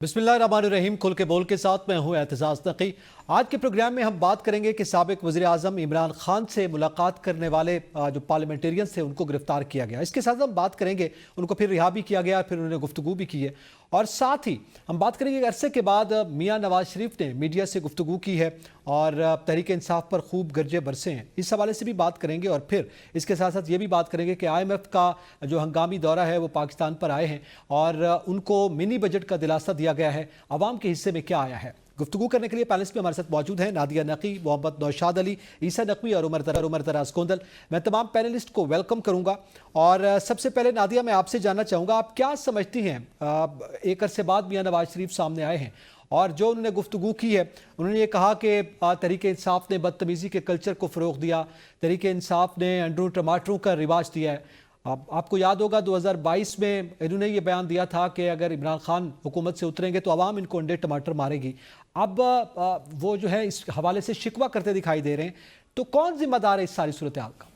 बिस्मिल्लाहिर्रहमानिर्रहीम। खुल के बोल के साथ मैं हूँ एतजाज़ नकी। आज के प्रोग्राम में हम बात करेंगे कि साबिक वज़ीर आज़म इमरान खान से मुलाकात करने वाले जो पार्लियामेंटेरियंस थे उनको गिरफ्तार किया गया। इसके साथ हम बात करेंगे, उनको फिर रिहा भी किया गया, फिर उन्होंने गुफ्तगू भी की है। और साथ ही हम बात करेंगे कि अरसे के बाद मियाँ नवाज शरीफ ने मीडिया से गुफ्तगू की है और तहरीक इंसाफ पर खूब गर्जे बरसे हैं। इस हवाले से भी बात करेंगे और फिर इसके साथ साथ ये भी बात करेंगे कि IMF का जो हंगामी दौरा है वो पाकिस्तान पर आए हैं और उनको मिनी बजट का दिलासा दिया गया है। अवाम के हिस्से में क्या आया है? गुफ्तगू करने के लिए पैनलिस्ट में हमारे साथ मौजूद हैं नादिया नकी, मोहम्मद नौशाद अली, ईसा नकवी और उमर दराज कोंदल। मैं तमाम पैनलिस्ट को वेलकम करूंगा और सबसे पहले नादिया, मैं आपसे जानना चाहूँगा, आप क्या समझती हैं, एक अरसे बाद मियाँ नवाज शरीफ सामने आए हैं और जो उन्होंने गुफ्तगू की है, उन्होंने ये कहा कि तहरीक इंसाफ ने बदतमीज़ी के कल्चर को फ़रोग़ दिया, तहरीक इंसाफ ने अंडों टमाटरों का रिवाज दिया है। आपको याद होगा 2022 में इन्होंने ये बयान दिया था कि अगर इमरान खान हुकूमत से उतरेंगे तो आवाम इनको अंडे टमाटर मारेगी। अब वो जो है इस हवाले से शिकवा करते दिखाई दे रहे हैं, तो कौन जिम्मेदार है इस सारी सूरत हाल का?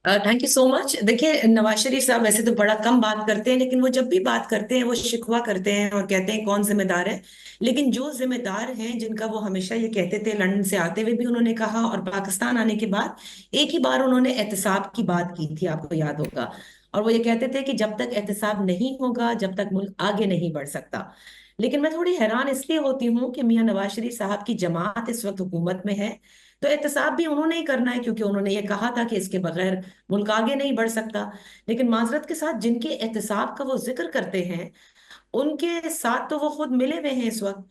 Thank you so much. देखिए, नवाज शरीफ साहब वैसे तो बड़ा कम बात करते हैं, लेकिन वो जब भी बात करते हैं वो शिकवा करते हैं और कहते हैं कौन जिम्मेदार है। लेकिन जो जिम्मेदार हैं, जिनका वो हमेशा ये कहते थे, लंदन से आते हुए भी उन्होंने कहा और पाकिस्तान आने के बाद एक ही बार उन्होंने एहतसाब की बात की थी, आपको याद होगा। और वो ये कहते थे कि जब तक एहतसाब नहीं होगा, जब तक मुल्क आगे नहीं बढ़ सकता। लेकिन मैं थोड़ी हैरान इसलिए होती हूँ कि मियां नवाज शरीफ साहब की जमात इस वक्त हुकूमत में है, तो एहतसाब भी उन्होंने ही करना है, क्योंकि उन्होंने ये कहा था कि इसके बगैर मुल्क आगे नहीं बढ़ सकता। लेकिन माजरत के साथ जिनके एहतसाब का वो जिक्र करते हैं, उनके साथ तो वो खुद मिले हुए हैं इस वक्त,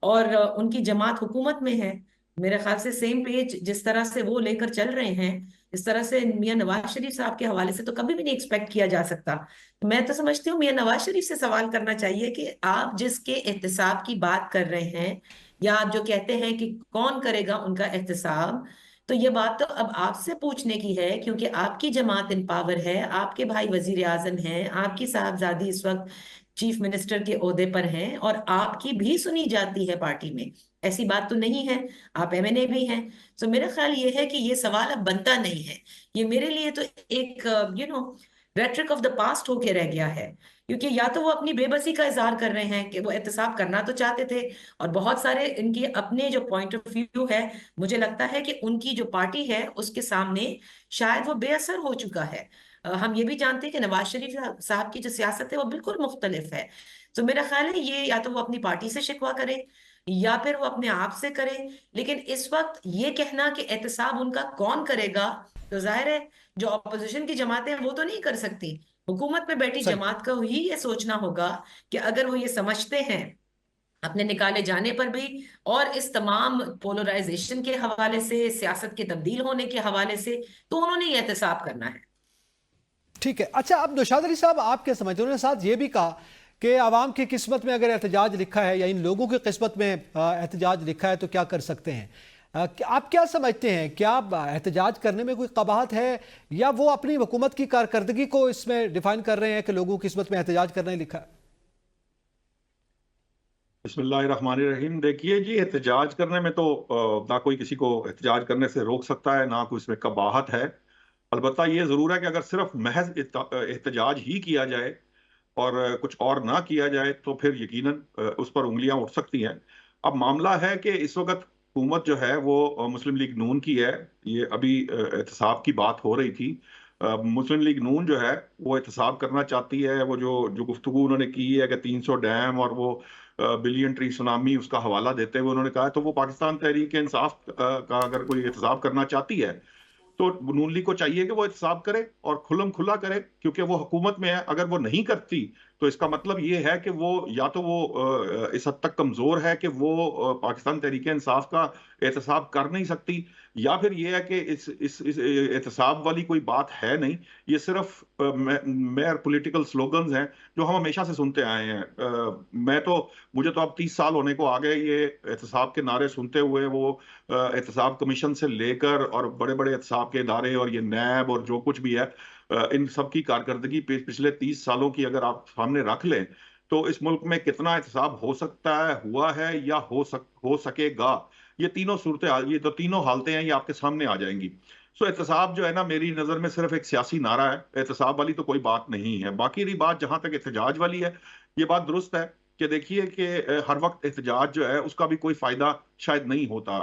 और उनकी जमात हुकूमत में है। मेरे ख्याल से सेम पेज जिस तरह से वो लेकर चल रहे हैं, इस तरह से मियां नवाज शरीफ साहब के हवाले से तो कभी भी नहीं एक्सपेक्ट किया जा सकता। तो मैं तो समझती हूँ मियां नवाज शरीफ से सवाल करना चाहिए कि आप जिसके एहतसाब की बात कर रहे हैं, या आप जो कहते हैं कि कौन करेगा उनका एहतसाब, तो ये बात तो अब आपसे पूछने की है, क्योंकि आपकी जमात इन पावर है, आपके भाई वजीर आजम हैं, आपकी साहबजादी इस वक्त चीफ मिनिस्टर के ओहदे पर हैं, और आपकी भी सुनी जाती है पार्टी में। ऐसी बात तो नहीं है, आप MNA भी हैं। तो मेरा ख्याल ये है कि ये सवाल अब बनता नहीं है। ये मेरे लिए तो एक रेट्रिक ऑफ द पास्ट होके रह गया है, क्योंकि या तो वो अपनी बेबसी का इजहार कर रहे हैं कि वो एहतसाब करना तो चाहते थे, और बहुत सारे इनके अपने जो पॉइंट ऑफ व्यू है, मुझे लगता है कि उनकी जो पार्टी है उसके सामने शायद वो बेअसर हो चुका है। हम ये भी जानते हैं कि नवाज शरीफ साहब की जो सियासत है वो बिल्कुल मुख्तलिफ है। तो मेरा ख्याल है ये या तो वो अपनी पार्टी से शिकवा करें, या फिर वो अपने आप से करें। लेकिन इस वक्त ये कहना कि एहतसाब उनका कौन करेगा, तो जाहिर है जो ऑपोजिशन की जमातें हैं वो तो नहीं कर सकती। हुकूमत में बैठी सही। जमात का ही ये सोचना होगा कि अगर वो ये समझते हैं अपने निकाले जाने पर भी, और इस तमाम पोलराइजेशन के हवाले से, सियासत के तब्दील होने के हवाले से, तो उन्होंने ये एहतसाब करना है। ठीक है। अच्छा, अब नौशाद अली साहब, आप क्या समझते हैं? उन्होंने साथ ये भी कहा कि आवाम की किस्मत में अगर एहतजाज लिखा है या इन लोगों की किस्मत में एहतजाज लिखा है तो क्या कर सकते हैं? आप क्या समझते हैं, क्या एहतजाज करने में कोई कबाहत है या वो अपनी हुकूमत की कारकर्दगी को इसमें डिफाइन कर रहे हैं कि लोगों की किस्मत में एहतजाज करने लिखा है? बिस्मिल्लाहिर्रहमानिर्रहीम। देखिए जी, एहतजाज करने में तो ना कोई किसी को एहतजाज करने से रोक सकता है, ना कोई इसमें कबाहत है। अलबत्ता ये ज़रूर है कि अगर सिर्फ महज एहतजाज ही किया जाए और कुछ और ना किया जाए तो फिर यकीनन उस पर उंगलियां उठ सकती हैं। अब मामला है कि इस वक्त हुकूमत जो है वो मुस्लिम लीग नून की है। ये अभी एहतसाब की बात हो रही थी। मुस्लिम लीग नून जो है वो एहतसाब करना चाहती है। वो जो जो गुफ्तगू उन्होंने की है कि 300 डैम और वो बिलियन ट्री सुनामी, उसका हवाला देते हुए उन्होंने कहा, तो वो पाकिस्तान तहरीक इंसाफ का अगर कोई एहतसाब करना चाहती है तो नून लीग को चाहिए कि वो एहतसाब करे और खुल्लम खुला करे, क्योंकि वो हुकूमत में है। अगर वो नहीं करती तो इसका मतलब ये है कि वो या तो वो इस हद तक कमजोर है कि वो पाकिस्तान तहरीक इंसाफ का एहतसाब कर नहीं सकती, या फिर ये है कि इस एहतसाब वाली कोई बात है नहीं। ये सिर्फ मेयर पॉलिटिकल स्लोगन्स हैं जो हम हमेशा से सुनते आए हैं। मुझे तो अब 30 साल होने को आ गए ये एहतसाब के नारे सुनते हुए। वो एहतसाब कमीशन से लेकर और बड़े बड़े एहतसाब के इदारे और ये नैब और जो कुछ भी है, इन सब की कारकर्दगी पिछले 30 सालों की अगर आप सामने रख लें तो इस मुल्क में कितना एहतसाब हो सकता है, हुआ है या हो सकेगा, ये तीनों सूरतें, ये तो तीनों हालतें हैं, ये आपके सामने आ जाएंगी। सो एहतसाब जो है ना, मेरी नजर में सिर्फ एक सियासी नारा है। एहतसाब वाली तो कोई बात नहीं है। बाकी रही बात जहां तक एहतजाज वाली है, ये बात दुरुस्त है कि देखिए कि हर वक्त एहतजाज जो है उसका भी कोई फायदा शायद नहीं होता।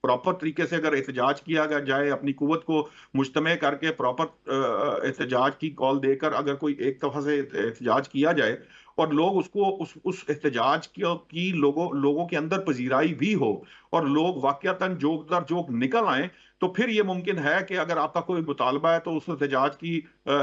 प्रॉपर तरीके से अगर एहतजाज किया जाए, अपनी कुव्वत को मुज्तमे करके प्रॉपर एहतजाज की कॉल देकर अगर कोई एक दफा से एहतजाज किया जाए और लोग उसको उस एहतजाज की लोगों के अंदर पजीराई भी हो और लोग वाकयातन जोक दर जोक निकल आए, तो फिर ये मुमकिन है कि अगर आपका कोई मुतालबा है तो उस एहतजाज की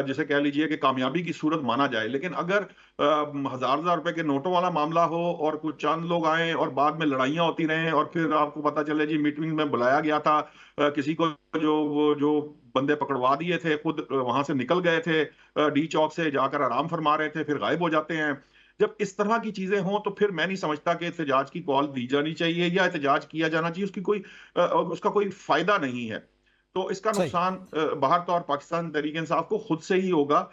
जिसे कह लीजिए कि कामयाबी की सूरत माना जाए। लेकिन अगर हजार हजार रुपए के नोटों वाला मामला हो और कुछ चंद लोग आए और बाद में लड़ाइयां होती रहें और फिर आपको पता चले जी मीटिंग में बुलाया गया था, किसी को जो बंदे पकड़वा दिए थे खुद वहां से निकल गए थे, डी चौक से जाकर आराम फरमा रहे थे, फिर गायब हो जाते हैं। जब इस तरह की चीजें हों तो फिर मैं नहीं समझता कि एहतजाज की कॉल दी जानी चाहिए या एहतजाज किया जाना चाहिए। उसका कोई फायदा नहीं है। तो इसका सही। नुकसान बाहर तौर पाकिस्तान तहरीक इंसाफ को खुद से ही होगा।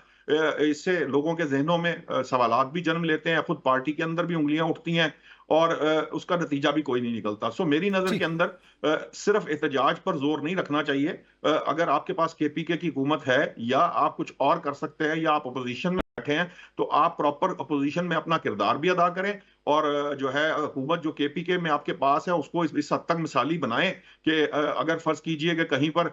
इससे लोगों के जहनों में सवालात भी जन्म लेते हैं, खुद पार्टी के अंदर भी उंगलियां उठती हैं और उसका नतीजा भी कोई नहीं निकलता। सो मेरी नजर के ठीक। अंदर सिर्फ एहतजाज पर जोर नहीं रखना चाहिए। अगर आपके पास केपीके की हुकूमत है या आप कुछ और कर सकते हैं या आप अपोजिशन में बैठे हैं तो आप प्रॉपर अपोजिशन में अपना किरदार भी अदा करें और जो है हुकूमत जो केपीके में आपके पास है उसको इस हद तक मिसाली बनाएं कि अगर फर्ज कीजिए कि कहीं पर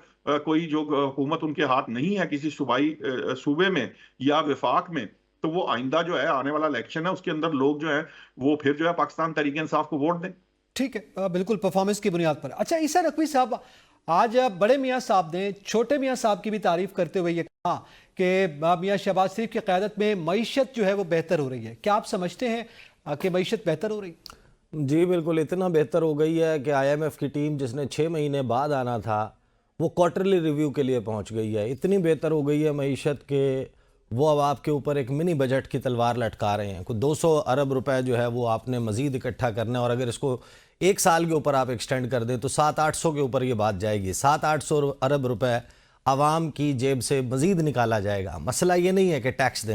कोई जो हुकूमत उनके हाथ नहीं है किसी सूबाई सूबे में या विफाक में, तो वो आइंदा जो है आने वाला इलेक्शन है उसके अंदर लोग जो है वो फिर जो है पाकिस्तान तहरीक इंसाफ को वोट दें। ठीक है, बिल्कुल परफॉर्मेंस की बुनियाद पर। अच्छा ईसा नकवी साहब, आज बड़े मियाँ साहब ने छोटे मियाँ साहब की भी तारीफ करते हुए ये कहा कि मियाँ शहबाज शरीफ की क़यादत में मईशत जो है वो बेहतर हो रही है। क्या आप समझते हैं कि मईशत बेहतर हो रही है? जी बिल्कुल, इतना बेहतर हो गई है कि IMF की टीम जिसने 6 महीने बाद आना था वो क्वार्टरली रिव्यू के लिए पहुंच गई है। इतनी बेहतर हो गई है मईशत के वो अब आपके ऊपर एक मिनी बजट की तलवार लटका रहे हैं। कुछ 200 अरब रुपए जो है वो आपने मज़ीद इकट्ठा करना है और अगर इसको एक साल के ऊपर आप एक्सटेंड कर दें तो 700-800 के ऊपर ये बात जाएगी। 700-800 अरब रुपए आवाम की जेब से मज़ीद निकाला जाएगा। मसला ये नहीं है कि टैक्स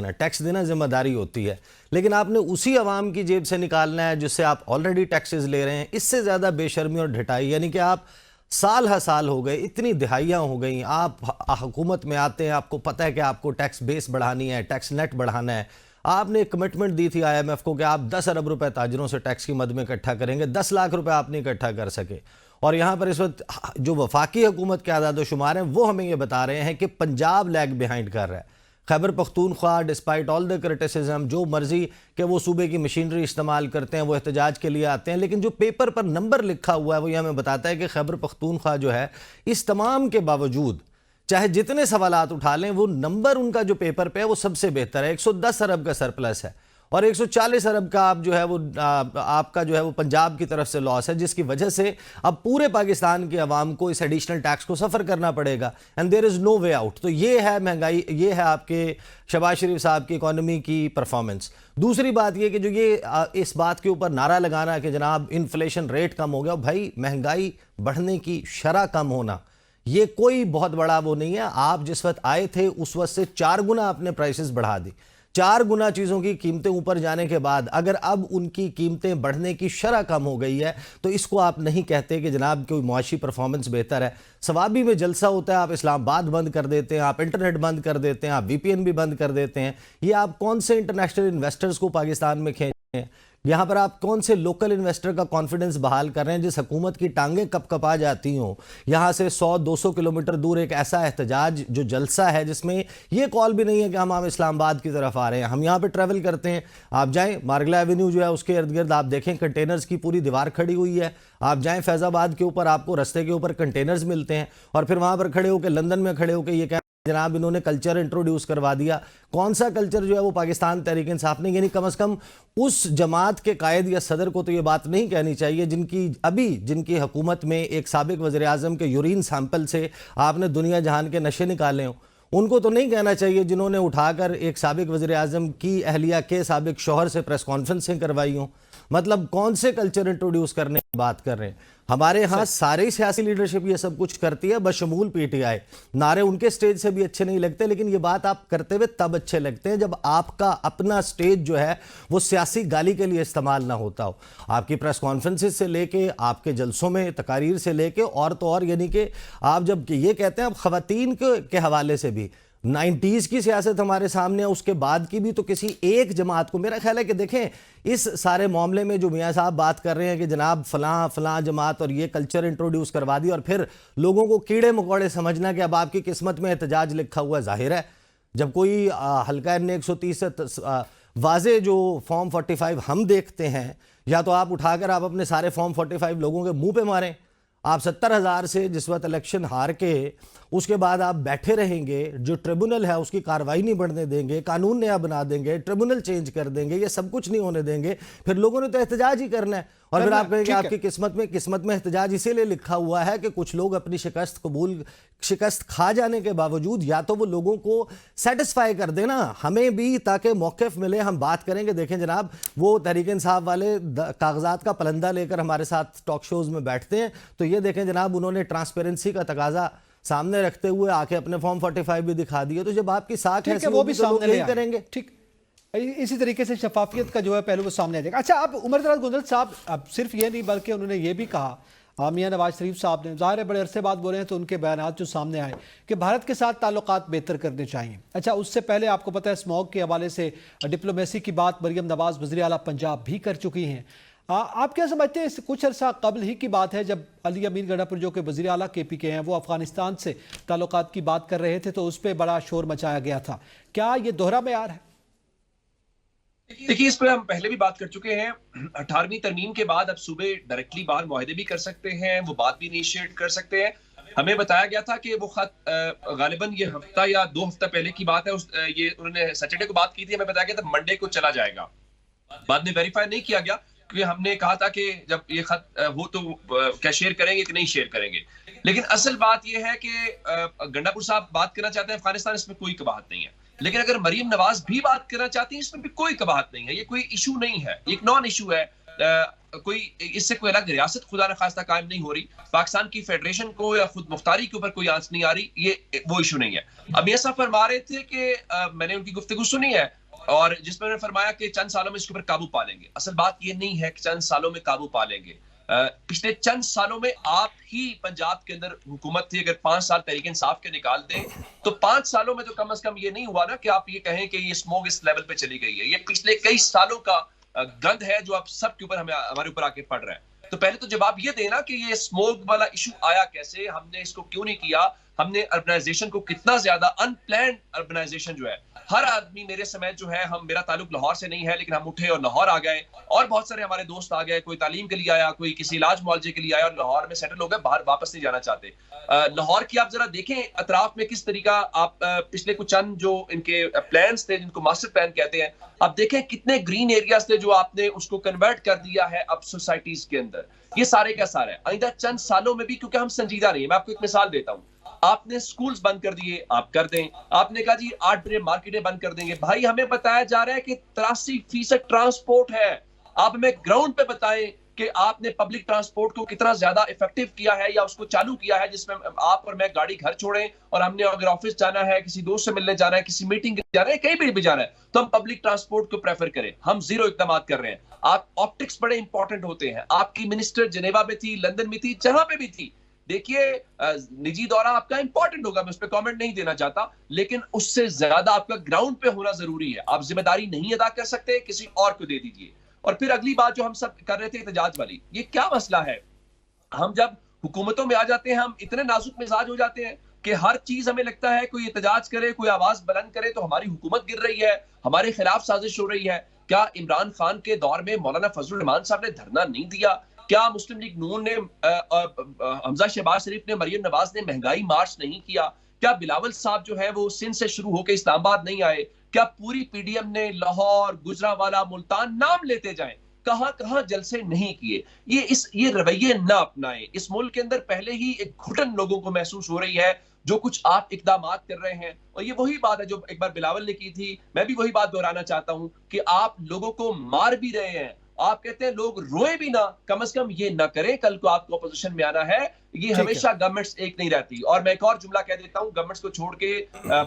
देना ज़िम्मेदारी होती है, लेकिन आपने उसी आवाम की जेब से निकालना है जिससे आप ऑलरेडी टैक्सेस ले रहे हैं। इससे ज़्यादा बेशर्मी और ढिठाई, यानी कि आप साल हर साल हो गए, इतनी दिहाइयाँ हो गई, आप हुकूमत में आते हैं, आपको पता है कि आपको टैक्स बेस बढ़ानी है, टैक्स नेट बढ़ाना है। आपने एक कमिटमेंट दी थी IMF को कि आप 10 अरब रुपए ताजरों से टैक्स की मद में इकट्ठा करेंगे, 10 लाख रुपए आप नहीं इकट्ठा कर सके। और यहाँ पर इस वक्त जो वफाकी हुकूमत के आदाद शुमार हैं वो हमें ये बता रहे हैं कि पंजाब लैग बिहाइंड कर रहा है। Khyber Pakhtunkhwa despite all the criticism, जो मर्जी कि वो सूबे की मशीनरी इस्तेमाल करते हैं, वो एहतजाज के लिए आते हैं, लेकिन जो पेपर पर नंबर लिखा हुआ है वो ये हमें बताता है कि खैबर पख्तूनख्वा जो है इस तमाम के बावजूद चाहे जितने सवालात उठा लें वो नंबर उनका जो पेपर पे है वो सबसे बेहतर है। 110 अरब का सरप्लस है और 140 अरब का आप जो है वो आपका जो है वो पंजाब की तरफ से लॉस है, जिसकी वजह से अब पूरे पाकिस्तान की आवाम को इस एडिशनल टैक्स को सफ़र करना पड़ेगा and there is no way out. तो ये है महंगाई, ये है आपके शहबाज शरीफ साहब की इकॉनमी की परफॉर्मेंस। दूसरी बात ये कि जो ये इस बात के ऊपर नारा लगाना कि जनाब इन्फ्लेशन रेट कम हो गया, भाई महंगाई बढ़ने की शरह कम होना ये कोई बहुत बड़ा वो नहीं है। आप जिस वक्त आए थे उस वक्त से 4 गुना आपने प्राइसेस बढ़ा दी, 4 गुना चीज़ों की कीमतें ऊपर जाने के बाद अगर अब उनकी कीमतें बढ़ने की शरह कम हो गई है तो इसको आप नहीं कहते कि जनाब कोई मुआशी परफॉर्मेंस बेहतर है। सवाबी में जलसा होता है, आप इस्लामाबाद बंद कर देते हैं, आप इंटरनेट बंद कर देते हैं, आप VPN भी बंद कर देते हैं। ये आप कौन से इंटरनेशनल इन्वेस्टर्स को पाकिस्तान में खींच रहे हैं? यहाँ पर आप कौन से लोकल इन्वेस्टर का कॉन्फिडेंस बहाल कर रहे हैं जिस हुकूमत की टांगें कपकपा जाती हों? यहाँ से 100-200 किलोमीटर दूर एक ऐसा एहतजाज जो जलसा है जिसमें ये कॉल भी नहीं है कि हम इस्लामाबाद की तरफ आ रहे हैं, हम यहाँ पे ट्रैवल करते हैं। आप जाएं मार्गला एवेन्यू जो है उसके इर्द गिर्द आप देखें कंटेनर्स की पूरी दीवार खड़ी हुई है। आप जाएं फैज़ाबाद के ऊपर आपको रास्ते के ऊपर कंटेनर्स मिलते हैं और फिर वहाँ पर खड़े होकर लंदन में खड़े होकर ये कह जनाब इन्होंने कल्चर इंट्रोड्यूस करवा दिया। कौन सा कल्चर जो है वो पाकिस्तान तहरीक इंसाफ ने, यानी कम से कम उस जमात के कायद या सदर को तो ये बात नहीं कहनी चाहिए जिनकी हुकूमत में एक साबिक वज़ीर आज़म के यूरिन सैंपल से आपने दुनिया जहान के नशे निकाले हों। उनको तो नहीं कहना चाहिए जिन्होंने उठाकर एक साबिक वज़ीर आज़म की अहलिया के साबिक शौहर से प्रेस कॉन्फ्रेंसें करवाई हों। मतलब कौन से कल्चर इंट्रोड्यूस करने की बात कर रहे हैं? हमारे यहाँ सारी सियासी लीडरशिप ये सब कुछ करती है बशमूल PTI। नारे उनके स्टेज से भी अच्छे नहीं लगते, लेकिन ये बात आप करते हुए तब अच्छे लगते हैं जब आपका अपना स्टेज जो है वो सियासी गाली के लिए इस्तेमाल ना होता हो। आपकी प्रेस कॉन्फ्रेंसेस से लेके आपके जलसों में तकारीर से लेके और तो और, यानी कि आप जब ये कहते हैं अब ख़वातीन के हवाले से भी 90s की सियासत हमारे सामने है, उसके बाद की भी। तो किसी एक जमात को, मेरा ख्याल है कि देखें इस सारे मामले में जो मियाँ साहब बात कर रहे हैं कि जनाब फलां फलां जमात और ये कल्चर इंट्रोड्यूस करवा दी और फिर लोगों को कीड़े मकोड़े समझना कि अब आपकी किस्मत में एहतजाज लिखा हुआ, जाहिर है जब कोई हल्का एन 130 से वाजे जो फॉर्म 45 हम देखते हैं, या तो आप उठाकर आप अपने सारे फॉर्म 45 लोगों के मुंह पे मारें। आप 70,000 से जिस वक्त इलेक्शन हार के उसके बाद आप बैठे रहेंगे, जो ट्रिब्यूनल है उसकी कार्रवाई नहीं बढ़ने देंगे, कानून नया बना देंगे, ट्रिब्यूनल चेंज कर देंगे, ये सब कुछ नहीं होने देंगे, फिर लोगों ने तो एहतजाज ही करना है। और फिर आप कहेंगे आपकी किस्मत में एहतजाज इसीलिए लिखा हुआ है कि कुछ लोग अपनी शिकस्त खा जाने के बावजूद या तो वो लोगों को सेटिस्फाई कर देना, हमें भी ताकि मौक़िफ़ मिले, हम बात करेंगे। देखें जनाब, वो तहरीक इंसाफ वाले कागजात का पलंदा लेकर हमारे साथ टॉक शोज़ में बैठते हैं, तो ये देखें जनाब उन्होंने ट्रांसपेरेंसी का तकाजा सामने रखते हुए आके अपने फॉर्म 45 भी दिखा दिए। तो जब आपकी साख है वो भी सामने ले करेंगे। ठीक, इसी तरीके से शफाफियत का जो है पहलू वो सामने आ जाएगा। अच्छा, अब उमर दराज गुंजल साहब अब सिर्फ ये नहीं बल्कि उन्होंने ये भी कहा, मियां नवाज शरीफ साहब ने, ज़ाहिर है बड़े अरसे बाद बोले हैं तो उनके बयानात जो सामने आए कि भारत के साथ ताल्लुकात बेहतर करने चाहिए। अच्छा, उससे पहले आपको पता है स्मॉग के हवाले से डिप्लोमेसी की बात मरियम नवाज वज़ीर आला पंजाब भी कर चुकी हैं। आप क्या समझते हैं, कुछ अर्सा कबल ही की बात है जब अली अमीन गंडापुर जो कि वज़ीर आला KP के हैं, वो अफगानिस्तान से ताल्लुकात की बात कर रहे थे तो उस पर बड़ा शोर मचाया गया था। क्या ये दोहरा मेयार है? देखिए, इस पर हम पहले भी बात कर चुके हैं। 18वीं तरमीम के बाद अब सूबे डायरेक्टली बाहर मुआहदे भी कर सकते हैं, वो बात भी इनिशिएट कर सकते हैं। हमें बताया गया था कि वो खत गालिबन ये हफ्ता या 2 हफ्ता पहले की बात है, ये उन्होंने सैटरडे को बात की थी, हमें बताया गया था मंडे को चला जाएगा। बाद में वेरीफाई नहीं किया गया क्योंकि हमने कहा था कि जब ये खत हो तो क्या शेयर करेंगे कि नहीं शेयर करेंगे। लेकिन असल बात ये है कि गंडापुर साहब बात करना चाहते हैं अफगानिस्तान, इसमें कोई कबाहत नहीं है। लेकिन अगर मरियम नवाज भी बात करना चाहती है, इसमें भी कोई कबाहत नहीं है, ये कोई इशू नहीं है, एक नॉन इशू है। कोई इससे कोई अलग रियासत खुदा न खास्ता कायम नहीं हो रही, पाकिस्तान की फेडरेशन को या खुद मुख्तारी के ऊपर कोई आंच नहीं आ रही, ये वो इशू नहीं है। अब ये सब फरमा रहे थे कि मैंने उनकी गुफ्तगू सुनी है और जिसमें उन्होंने फरमाया कि चंद सालों में इसके ऊपर काबू पा लेंगे। असल बात ये नहीं है कि चंद सालों में काबू पा लेंगे। पिछले चंद सालों में आप ही पंजाब के अंदर हुकूमत थी, अगर 5 साल तहरीक इंसाफ के निकाल दें तो 5 सालों में तो कम से कम ये नहीं हुआ ना कि आप ये कहें कि ये स्मोक इस लेवल पे चली गई है। ये पिछले कई सालों का गंद है जो आप सबके ऊपर हमारे ऊपर आके पड़ रहा है। तो पहले तो जवाब ये देना कि ये स्मोक वाला इशू आया कैसे, हमने इसको क्यों नहीं किया, हमने अर्बनाइजेशन को कितना ज्यादा अनप्लान्ड अर्बनाइजेशन जो है, हर आदमी मेरे समय जो है, मेरा ताल्लुक लाहौर से नहीं है लेकिन हम उठे और लाहौर आ गए और बहुत सारे हमारे दोस्त आ गए, कोई तालीम के लिए आया, कोई किसी इलाज मुआवजे के लिए आया और लाहौर में सेटल हो गए, बाहर वापस नहीं जाना चाहते। लाहौर की आप जरा देखें अतराफ में किस तरीका आप पिछले कुछ चंद जो इनके प्लान्स थे जिनको मास्टर प्लान कहते हैं, आप देखें कितने ग्रीन एरियाज थे जो आपने उसको कन्वर्ट कर दिया है अब सोसाइटीज के अंदर। ये सारे का सारा है। आइंदा चंद सालों में भी, क्योंकि हम संजीदा नहीं है, मैं आपको एक मिसाल देता हूँ, आपने स्कूल्स बंद कर दिए, आप कर दें, आपने कहा जी 8 बजे मार्केटें बंद कर देंगे, भाई हमें बताया जा रहा है कि 83% ट्रांसपोर्ट है। आप हमें ग्राउंड पे बताएं कि आपने पब्लिक ट्रांसपोर्ट को कितना ज्यादा इफेक्टिव किया है या उसको चालू किया है जिसमें आप और मैं गाड़ी घर छोड़ें और हमने अगर ऑफिस जाना है, किसी दोस्त से मिलने जाना है, किसी मीटिंग जाना है, कहीं भी जाना है तो हम पब्लिक ट्रांसपोर्ट को प्रेफर करें। हम जीरो इकदाम कर रहे हैं। आप ऑप्टिक्स बड़े इंपॉर्टेंट होते हैं। आपकी मिनिस्टर जिनेवा में थी, लंदन में थी, जहां पे भी थी। देखिए निजी दौरा आपका इंपॉर्टेंट होगा, मैं उस पर कमेंट नहीं देना चाहता, लेकिन उससे ज्यादा आपका ग्राउंड पे होना जरूरी है। आप जिम्मेदारी नहीं अदा कर सकते, किसी और को दे दीजिए। और फिर अगली बात जो हम सब कर रहे थे एहतजाज वाली, ये क्या मसला है? हम जब हुकूमतों में आ जाते हैं हम इतने नाजुक मिजाज हो जाते हैं कि हर चीज हमें लगता है कोई एहतजाज करे, कोई आवाज बुलंद करे तो हमारी हुकूमत गिर रही है, हमारे खिलाफ साजिश हो रही है। क्या इमरान खान के दौर में मौलाना फजलुर रहमान साहब ने धरना नहीं दिया? क्या मुस्लिम लीग नून ने, हमजा शहबाज शरीफ ने, मरियम नवाज ने महंगाई मार्च नहीं किया? क्या बिलावल साहब जो है वो सिंध से शुरू होकर इस्लामाबाद नहीं आए? क्या पूरी PDM ने लाहौर, गुजरावाला, मुल्तान, नाम लेते जाएं, कहां कहां जलसे नहीं किए? ये रवैये ना अपनाएं। इस मुल्क के अंदर पहले ही एक घुटन लोगों को महसूस हो रही है जो कुछ आप इकदामात कर रहे हैं। और ये वही बात है जो एक बार बिलावल ने की थी, मैं भी वही बात दोहराना चाहता हूं कि आप लोगों को मार भी रहे हैं, आप कहते हैं लोग रोए भी ना, कम से कम ये ना करें। कल को आपको अपोजिशन में आना है, ये हमेशा गवर्नमेंट्स एक नहीं रहती। और मैं एक और जुमला कह देता हूं, गवर्नमेंट्स को छोड़ के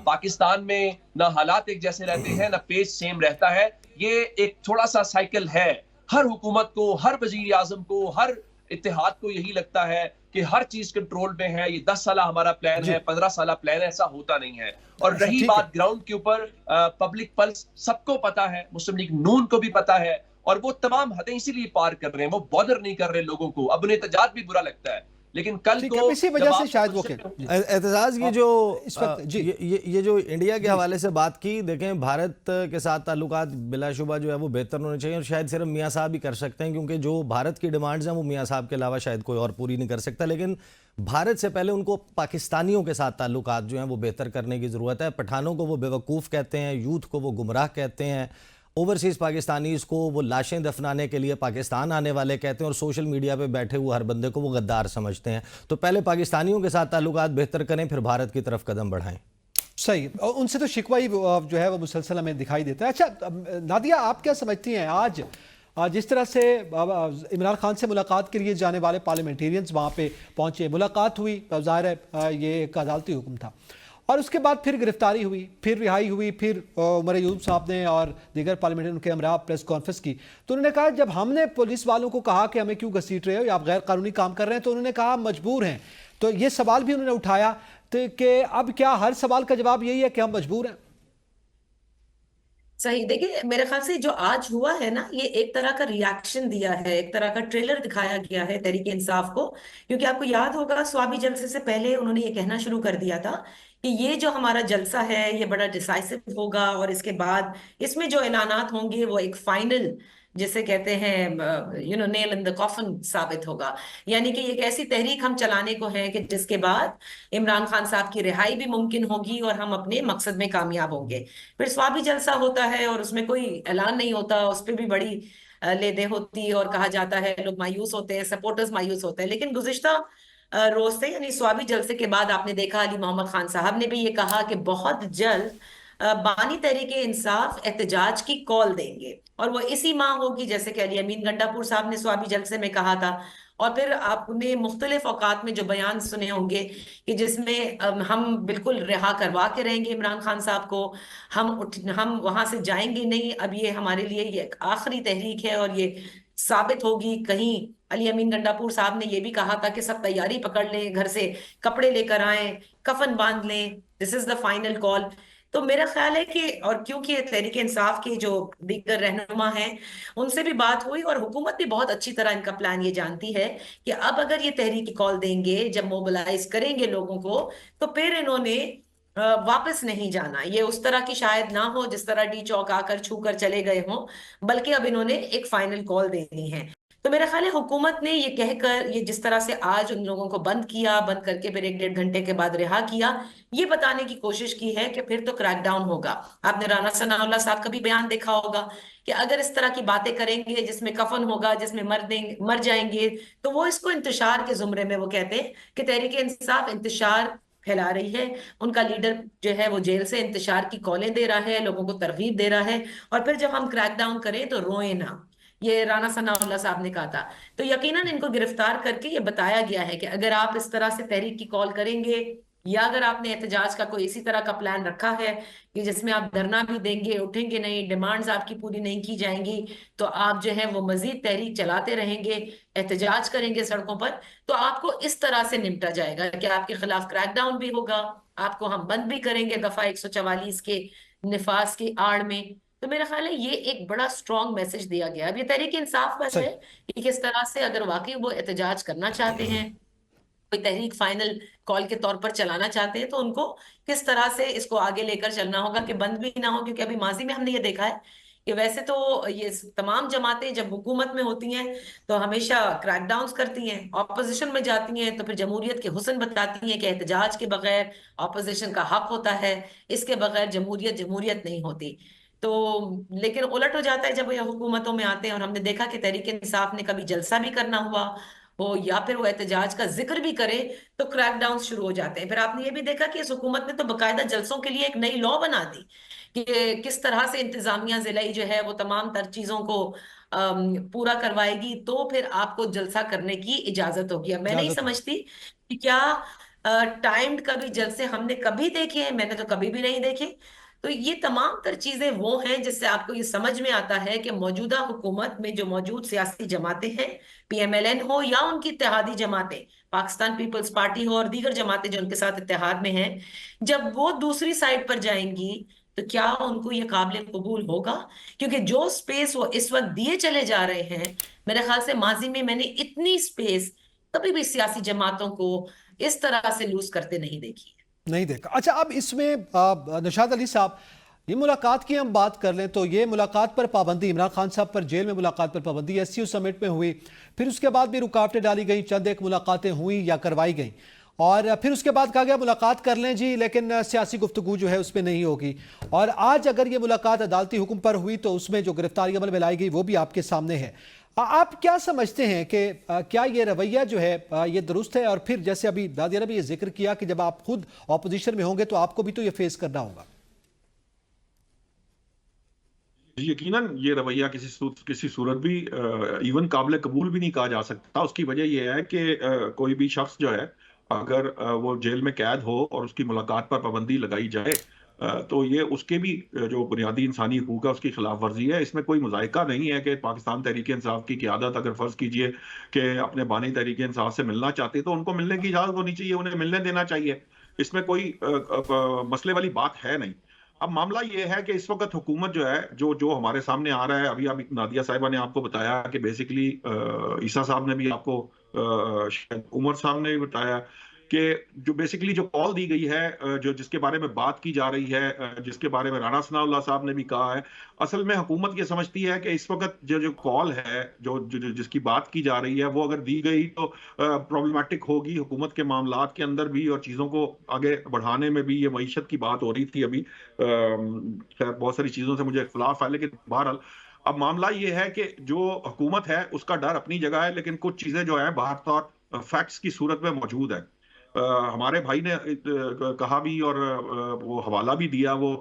पाकिस्तान में ना हालात एक जैसे रहते हैं ना पेज सेम रहता है। ये एक थोड़ा सा साइकिल है। हर हुकूमत को, हर वजीर आजम को, हर इत्तेहाद को यही लगता है कि हर चीज कंट्रोल में है, ये 10 साल हमारा प्लान है, 15 साल प्लान है, ऐसा होता नहीं है। और अच्छा, रही ठीक बात है। ग्राउंड के ऊपर, पब्लिक पल्स सबको पता है, मुस्लिम लीग नून को भी पता है, और वो तमाम हदें इसीलिए पार कर रहे हैं, वो बॉदर नहीं कर रहे लोगों को। अब उन्हें एहतजाज भी बुरा लगता है, लेकिन कल ठीक को है, इसी जब वजह से आप शायद वो opposition में एहतजाज की जो इस वक्त जी ये जो इंडिया के हवाले से बात की, देखें भारत के साथ ताल्लुकात बिलाशुबा जो है वो बेहतर होने चाहिए, और शायद सिर्फ मियाँ साहब ही कर सकते हैं, क्योंकि जो भारत की डिमांड्स हैं वो मियाँ साहब के अलावा शायद कोई और पूरी नहीं कर सकता। लेकिन भारत से पहले उनको पाकिस्तानियों के साथ ताल्लुकात जो हैं वो बेहतर करने की ज़रूरत है। पठानों को वो बेवकूफ़ कहते हैं, यूथ को वो गुमराह कहते हैं, ओवरसीज़ पाकिस्तानीज़ को वो लाशें दफनाने के लिए पाकिस्तान आने वाले कहते हैं, और सोशल मीडिया पे बैठे हुए हर बंदे को वो गद्दार समझते हैं। तो पहले पाकिस्तानियों के साथ ताल्लुकात बेहतर करें, फिर भारत की तरफ कदम बढ़ाएं। सही, और उनसे तो शिकवा ही जो है वो मुसलसल हमें दिखाई देता है। अच्छा नादिया, आप क्या समझती हैं आज जिस तरह से इमरान खान से मुलाकात के लिए जाने वाले पार्लियामेंटेरियंस वहाँ पे पहुँचे, मुलाकात हुई, ज़ाहिर है ये एक अदालती हुक्म था, और उसके बाद फिर गिरफ्तारी हुई, फिर रिहाई हुई, फिर उमर अयूब साहब ने और दीगर पार्लियामेंटेरियन के हमरा प्रेस कॉन्फ्रेंस की, तो उन्होंने कहा जब हमने पुलिस वालों को कहा कि हमें क्यों घसीट रहे हो या आप गैर कानूनी काम कर रहे हैं, तो उन्होंने कहा मजबूर हैं। तो ये सवाल भी उन्होंने उठाया तो कि अब क्या हर सवाल का जवाब यही है कि हम मजबूर हैं? सही, देखिए मेरे ख्याल से जो आज हुआ है ना, ये एक तरह का रिएक्शन दिया है, एक तरह का ट्रेलर दिखाया गया है तहरीक इंसाफ को। क्योंकि आपको याद होगा स्वाबी जलसे से पहले उन्होंने ये कहना शुरू कर दिया था कि ये जो हमारा जलसा है ये बड़ा डिसाइसिव होगा, और इसके बाद इसमें जो ऐलानात होंगे वो एक फाइनल, जिसे कहते हैं नेल इन द कॉफन साबित होगा। यानी कि एक ऐसी तहरीक हम चलाने को है कि जिसके बाद इमरान खान साहब की रिहाई भी मुमकिन होगी और हम अपने मकसद में कामयाब होंगे। फिर स्वाबी जलसा होता है और उसमें कोई ऐलान नहीं होता, उस पर भी बड़ी लेदे होती है और कहा जाता है, लोग मायूस होते हैं, सपोर्टर्स मायूस होते हैं। लेकिन गुज़िश्ता रोज से, यानी स्वाबी जलसे के बाद आपने देखा अली मोहम्मद खान साहब ने भी ये कहा कि बहुत जल्द बानी तहरीक इंसाफ एहतजाज की कॉल देंगे, और वो इसी माह होगी जैसे कि अली अमीन गंडापुर साहब ने स्वाबी जलसे में कहा था। और फिर आपने मुख्तलिफ औकात में जो बयान सुने होंगे कि जिसमें हम बिल्कुल रिहा करवा के रहेंगे इमरान खान साहब को, हम वहां से जाएंगे नहीं, अब ये हमारे लिए ये एक आखिरी तहरीक है और ये साबित होगी कहीं। अली अमीन गंडापुर साहब ने ये भी कहा था कि सब तैयारी पकड़ लें, घर से कपड़े लेकर आए, कफन बांध लें, this is the final call. तो मेरा ख्याल है कि, और क्योंकि तहरीक इंसाफ के जो दीगर रहनुमा हैं उनसे भी बात हुई, और हुकूमत भी बहुत अच्छी तरह इनका प्लान ये जानती है कि अब अगर ये तहरीक कॉल देंगे, जब मोबिलाइज करेंगे लोगों को, तो फिर इन्होंने वापस नहीं जाना। ये उस तरह की शायद ना हो जिस तरह डी चौक आकर छू कर चले गए हों, बल्कि अब इन्होंने एक फाइनल कॉल देनी है। तो मेरा ख्याल है हुकूमत ने ये कहकर, ये जिस तरह से आज उन लोगों को बंद किया, बंद करके फिर 1-1.5 घंटे के बाद रिहा किया, ये बताने की कोशिश की है कि फिर तो क्रैकडाउन होगा। आपने राना सनाउल्लाह साहब का भी बयान देखा होगा कि अगर इस तरह की बातें करेंगे जिसमें कफन होगा, जिसमें मर जाएंगे, तो वो इसको इंतशार के जुमरे में, वो कहते हैं कि तहरीक इंसाफ इंतशार फैला रही है। उनका लीडर जो है वो जेल से इंतशार की कॉलें दे रहा है, लोगों को तरगीब दे रहा है, और फिर जब हम क्रैकडाउन करें तो रोए ना, ये राना सनाउल्लाह साहब ने कहा था। तो यकीनन इनको गिरफ्तार करके ये बताया गया है कि अगर आप इस तरह से तहरीक की कॉल करेंगे, या अगर आपने एहतजाज का कोई इसी तरह का प्लान रखा है कि जिसमें आप धरना भी देंगे, उठेंगे नहीं, डिमांड्स आपकी पूरी नहीं की जाएंगी, तो आप जो है वो मजीद तहरीक चलाते रहेंगे, एहतजाज करेंगे सड़कों पर, तो आपको इस तरह से निपटा जाएगा कि आपके खिलाफ क्रैकडाउन भी होगा, आपको हम बंद भी करेंगे दफा 144 के निफाज की आड़ में। तो मेरा ख्याल है ये एक बड़ा स्ट्रॉन्ग मैसेज दिया गया। अब ये तहरीक इंसाफ पर है कि किस तरह से, अगर वाकई वो एहतजाज करना चाहते हैं, कोई तहरीक फाइनल कॉल के तौर पर चलाना चाहते हैं, तो उनको किस तरह से इसको आगे लेकर चलना होगा कि बंद भी ना हो। क्योंकि अभी माजी में हमने ये देखा है कि वैसे तो ये तमाम जमातें जब हुकूमत में होती हैं तो हमेशा क्रैकडाउन्स करती हैं, ऑपोजिशन में जाती हैं तो फिर जमहूरियत के हुस्न बताती हैं कि एहतजाज के बगैर ऑपोजिशन का हक होता है, इसके बगैर जमहूरियत नहीं होती। तो लेकिन उलट हो जाता है जब ये हुकूमतों में आते हैं, और हमने देखा कि तहरीक इंसाफ ने कभी जलसा भी करना हुआ हो या फिर वो एहतजाज का जिक्र भी करे तो क्रैकडाउन शुरू हो जाते हैं। फिर आपने ये भी देखा कि इस हुकूमत ने तो बाकायदा जलसों के लिए एक नई लॉ बना दी कि किस तरह से इंतजामिया जिलाई जो है वो तमाम तर चीजों को पूरा करवाएगी, तो फिर आपको जलसा करने की इजाजत होगी। अब मैं नहीं समझती कि क्या टाइम्ड कभी जलसे हमने कभी देखे हैं, मैंने तो कभी भी नहीं देखे। तो ये तमाम तर चीजें वो हैं जिससे आपको ये समझ में आता है कि मौजूदा हुकूमत में जो मौजूद सियासी जमातें हैं, पीएमएलएन हो या उनकी इत्तेहादी जमातें, पाकिस्तान पीपल्स पार्टी हो और दीगर जमातें जो उनके साथ इत्तेहाद में हैं, जब वो दूसरी साइड पर जाएंगी तो क्या उनको ये काबिल कबूल होगा? क्योंकि जो स्पेस वो इस वक्त दिए चले जा रहे हैं, मेरे ख्याल से माजी में मैंने इतनी स्पेस कभी भी सियासी जमातों को इस तरह से लूज करते नहीं देखी है। नहीं देखा। अच्छा, अब इसमें निशात अली साहब, ये मुलाकात की हम बात कर लें तो ये मुलाकात पर पाबंदी, इमरान खान साहब पर जेल में मुलाकात पर पाबंदी एससीओ समिट में हुई, फिर उसके बाद भी रुकावटें डाली गई, चंद एक मुलाकातें हुई या करवाई गई, और फिर उसके बाद कहा गया मुलाकात कर लें जी, लेकिन सियासी गुफ्तगू जो है उसमें नहीं होगी। और आज अगर ये मुलाकात अदालती हुक्म पर हुई तो उसमें जो गिरफ्तारी अमल में लाई गई वो भी आपके सामने है। आप क्या समझते हैं कि क्या ये रवैया जो है ये दुरुस्त है? और फिर जैसे अभी दादिया ने भी ये जिक्र किया कि जब आप खुद ऑपोजिशन में होंगे तो आपको भी तो ये फेस करना होगा। यकीनन ये रवैया किसी सूरत भी इवन काबिल कबूल भी नहीं कहा जा सकता। उसकी वजह यह है कि कोई भी शख्स जो है, अगर वो जेल में कैद हो और उसकी मुलाकात पर पाबंदी लगाई जाए, तो ये उसके भी जो बुनियादी इंसानी हकूक है उसकी खिलाफ वर्जी है। इसमें कोई मुजायका नहीं है कि पाकिस्तान तहरीक इंसाफ की क़यादत अगर फर्ज कीजिए कि अपने बानी तहरीक इंसाफ से मिलना चाहते तो उनको मिलने की इजाजत होनी चाहिए, उन्हें मिलने देना चाहिए। इसमें कोई मसले वाली बात है नहीं। अब मामला ये है कि इस वक्त हुकूमत जो है, जो हमारे सामने आ रहा है, अभी नादिया साहिबा ने आपको बताया कि बेसिकली ईसा साहब ने भी आपको, शायद उमर साहब ने भी बताया कि जो बेसिकली जो कॉल दी गई है, जो जिसके बारे में बात की जा रही है, जिसके बारे में राना सनाउल्लाह साहब ने भी कहा है, असल में हुकूमत ये समझती है कि इस वक्त जो कॉल है, जिसकी बात की जा रही है, वो अगर दी गई तो प्रॉब्लमेटिक होगी हुकूमत के मामलात के अंदर भी, और चीज़ों को आगे बढ़ाने में भी। ये मईशत की बात हो रही थी अभी, खैर बहुत सारी चीज़ों से मुझे इख्तलाफ है, लेकिन बहरहाल अब मामला ये है कि जो हुकूमत है उसका डर अपनी जगह है, लेकिन कुछ चीज़ें जो है बाहर तौर फैक्ट्स की सूरत में मौजूद है। हमारे भाई ने कहा भी, और वो हवाला भी दिया वो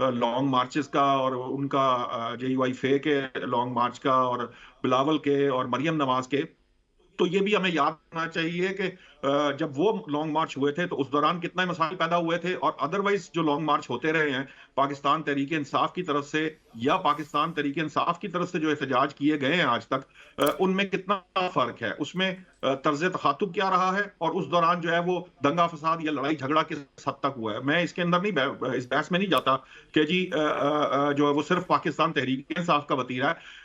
लॉन्ग मार्चेस का, और उनका JUI के लॉन्ग मार्च का, और बिलावल के और मरियम नवाज के। तो ये भी हमें याद रखना चाहिए कि जब वो लॉन्ग मार्च हुए थे तो उस दौरान कितने मसाइल पैदा हुए थे, और अदरवाइज जो लॉन्ग मार्च होते रहे हैं पाकिस्तान तहरीक इंसाफ की तरफ से या पाकिस्तान तहरीक इंसाफ की तरफ से जो एहतजाज किए गए हैं आज तक, उनमें कितना फर्क है, उसमें तर्ज तखातुब क्या रहा है, और उस दौरान जो है वो दंगा फसाद या लड़ाई झगड़ा किस हद तक हुआ है। मैं इसके अंदर नहीं, इस बहस में नहीं जाता कि जी जो है वो सिर्फ पाकिस्तान तहरीक इंसाफ का वतीरा है।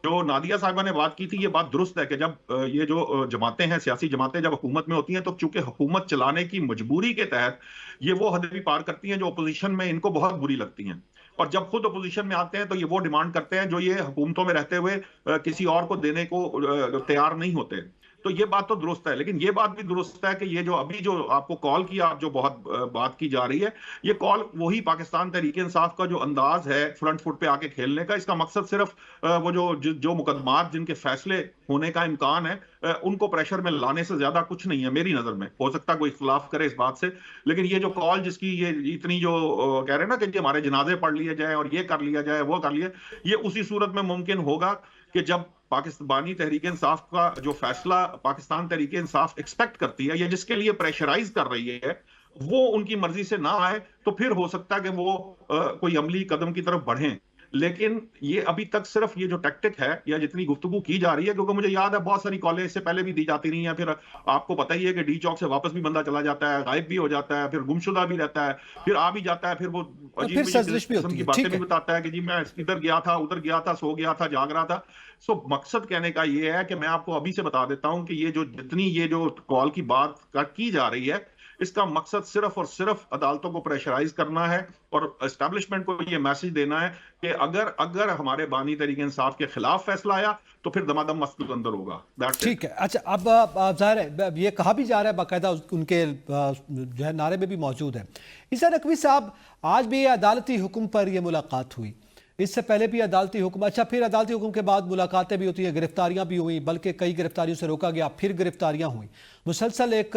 जो नादिया साहिबा ने बात की थी, ये बात दुरुस्त है कि जब ये जो जमातें हैं, सियासी जमातें जब हुकूमत में होती हैं, तो चूंकि हुकूमत चलाने की मजबूरी के तहत ये वो हद भी पार करती हैं जो अपोजिशन में इनको बहुत बुरी लगती हैं, और जब खुद अपोजिशन में आते हैं तो ये वो डिमांड करते हैं जो ये हुकूमतों में रहते हुए किसी और को देने को तैयार नहीं होते। तो ये बात तो दुरुस्त है, लेकिन ये बात भी दुरुस्त है कि ये जो अभी जो आपको कॉल किया, जो बहुत बात की जा रही है, ये कॉल वही पाकिस्तान तहरीक इंसाफ का जो अंदाज है फ्रंट फुट पे आके खेलने का, इसका मकसद सिर्फ वो जो मुकदमात जिनके फैसले होने का इम्कान है उनको प्रेशर में लाने से ज्यादा कुछ नहीं है मेरी नजर में। हो सकता है कोई इख्तलाफ करे इस बात से, लेकिन ये जो कॉल जिसकी ये इतनी जो कह रहे हैं ना कि हमारे जनाजे पढ़ लिए जाए और ये कर लिया जाए वो कर लिया, ये उसी सूरत में मुमकिन होगा कि जब पाकिस्तानी तहरीक इंसाफ का जो फैसला पाकिस्तान तहरीक इंसाफ एक्सपेक्ट करती है या जिसके लिए प्रेशराइज कर रही है वो उनकी मर्जी से ना आए, तो फिर हो सकता है कि वो कोई अमली कदम की तरफ बढ़ें। लेकिन ये अभी तक सिर्फ ये जो टैक्टिक है या जितनी गुफ्तगू की जा रही है, क्योंकि मुझे याद है बहुत सारी कॉलेज इससे पहले भी दी जाती रही हैं, फिर आपको पता ही है कि डी चौक से वापस भी बंदा चला जाता है, गायब भी हो जाता है, फिर गुमशुदा भी रहता है, फिर आ भी जाता है, फिर वो अजीब किस्म की बातें भी बताता है कि जी मैं इधर गया था, उधर गया था, सो गया था, जाग रहा था। सो मकसद कहने का ये है कि मैं आपको अभी से बता देता हूं कि ये जो कॉल की बात की जा रही है, इसका मकसद सिर्फ और सिर्फ अदालतों को प्रेशराइज करना है और एस्टैब्लिशमेंट को ये मैसेज देना है कि अगर हमारे बानी तहरीक इंसाफ के खिलाफ फैसला आया तो फिर दमादम मसलूक अंदर होगा। ठीक है। अच्छा, अब जाहिर है ये कहा भी जा रहा है, बाकायदा उनके जो है नारे में भी मौजूद है। ईसा नकवी साहब, आज भी अदालती हुक्म पर यह मुलाकात हुई, इससे पहले भी अदालती हुक्म, अच्छा फिर अदालती हुक्म के बाद मुलाकातें भी होती हैं, गिरफ्तारियां भी हुई, बल्कि कई गिरफ्तारियों से रोका गया, फिर गिरफ्तारियां हुई, मुसलसल एक